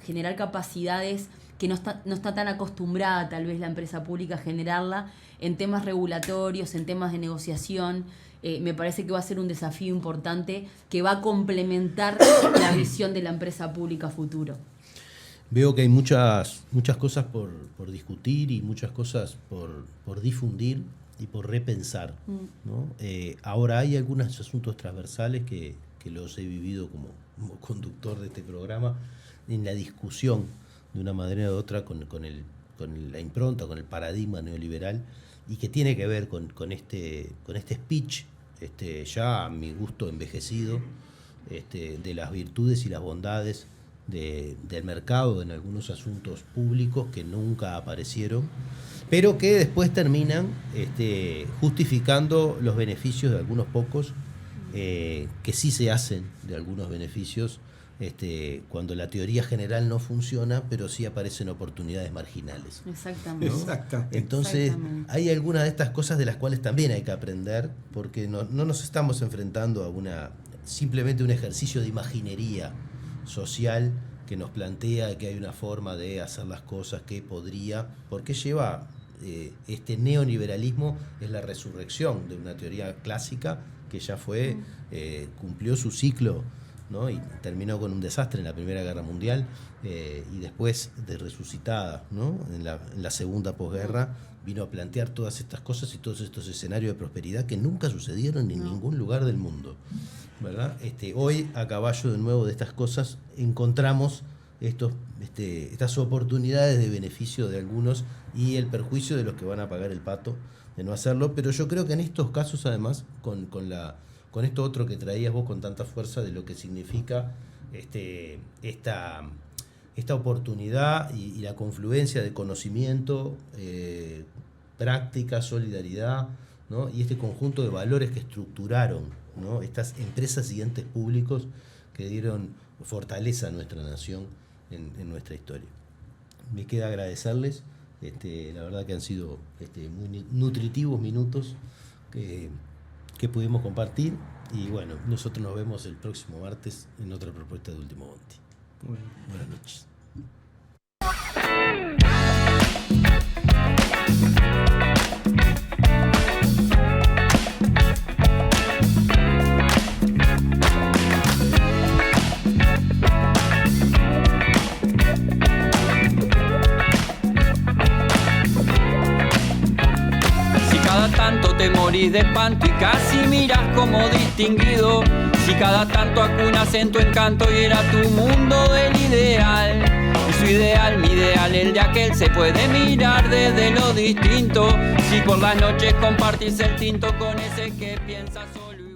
generar capacidades que no está tan acostumbrada tal vez la empresa pública a generarla en temas regulatorios, en temas de negociación. Me parece que va a ser un desafío importante que va a complementar la visión de la empresa pública futuro. Veo que hay muchas cosas por discutir y muchas cosas por difundir y por repensar, ¿no? Ahora hay algunos asuntos transversales que los he vivido como conductor de este programa en la discusión de una manera u otra con la impronta, con el paradigma neoliberal, y que tiene que ver con este speech ya a mi gusto envejecido, de las virtudes y las bondades del mercado en algunos asuntos públicos que nunca aparecieron, pero que después terminan justificando los beneficios de algunos pocos que sí se hacen de algunos beneficios cuando la teoría general no funciona, pero sí aparecen oportunidades marginales. Exactamente. ¿no? Exactamente. Entonces, hay algunas de estas cosas de las cuales también hay que aprender, porque no nos estamos enfrentando a simplemente un ejercicio de imaginería social que nos plantea que hay una forma de hacer las cosas que podría, porque lleva este neoliberalismo, es la resurrección de una teoría clásica que ya cumplió su ciclo, ¿no? Y terminó con un desastre en la Primera Guerra Mundial, y después de resucitada, ¿no? en la segunda posguerra vino a plantear todas estas cosas y todos estos escenarios de prosperidad que nunca sucedieron en ningún lugar del mundo, ¿verdad? Hoy, a caballo de nuevo de estas cosas, encontramos estas oportunidades de beneficio de algunos y el perjuicio de los que van a pagar el pato de no hacerlo. Pero yo creo que en estos casos, además, con esto otro que traías vos con tanta fuerza de lo que significa esta oportunidad y la confluencia de conocimiento, práctica, solidaridad, ¿no? Y este conjunto de valores que estructuraron, ¿no? Estas empresas y entes públicos que dieron fortaleza a nuestra nación en nuestra historia. Me queda agradecerles, la verdad que han sido muy nutritivos minutos que pudimos compartir, y bueno, nosotros nos vemos el próximo martes en otra propuesta de Último Bondi. Buenas noches. Te morís de espanto y casi miras como distinguido. Si cada tanto acunas en tu encanto y era tu mundo el ideal. Y su ideal, mi ideal, el de aquel, se puede mirar desde lo distinto. Si por las noches compartís el tinto con ese que piensa solo.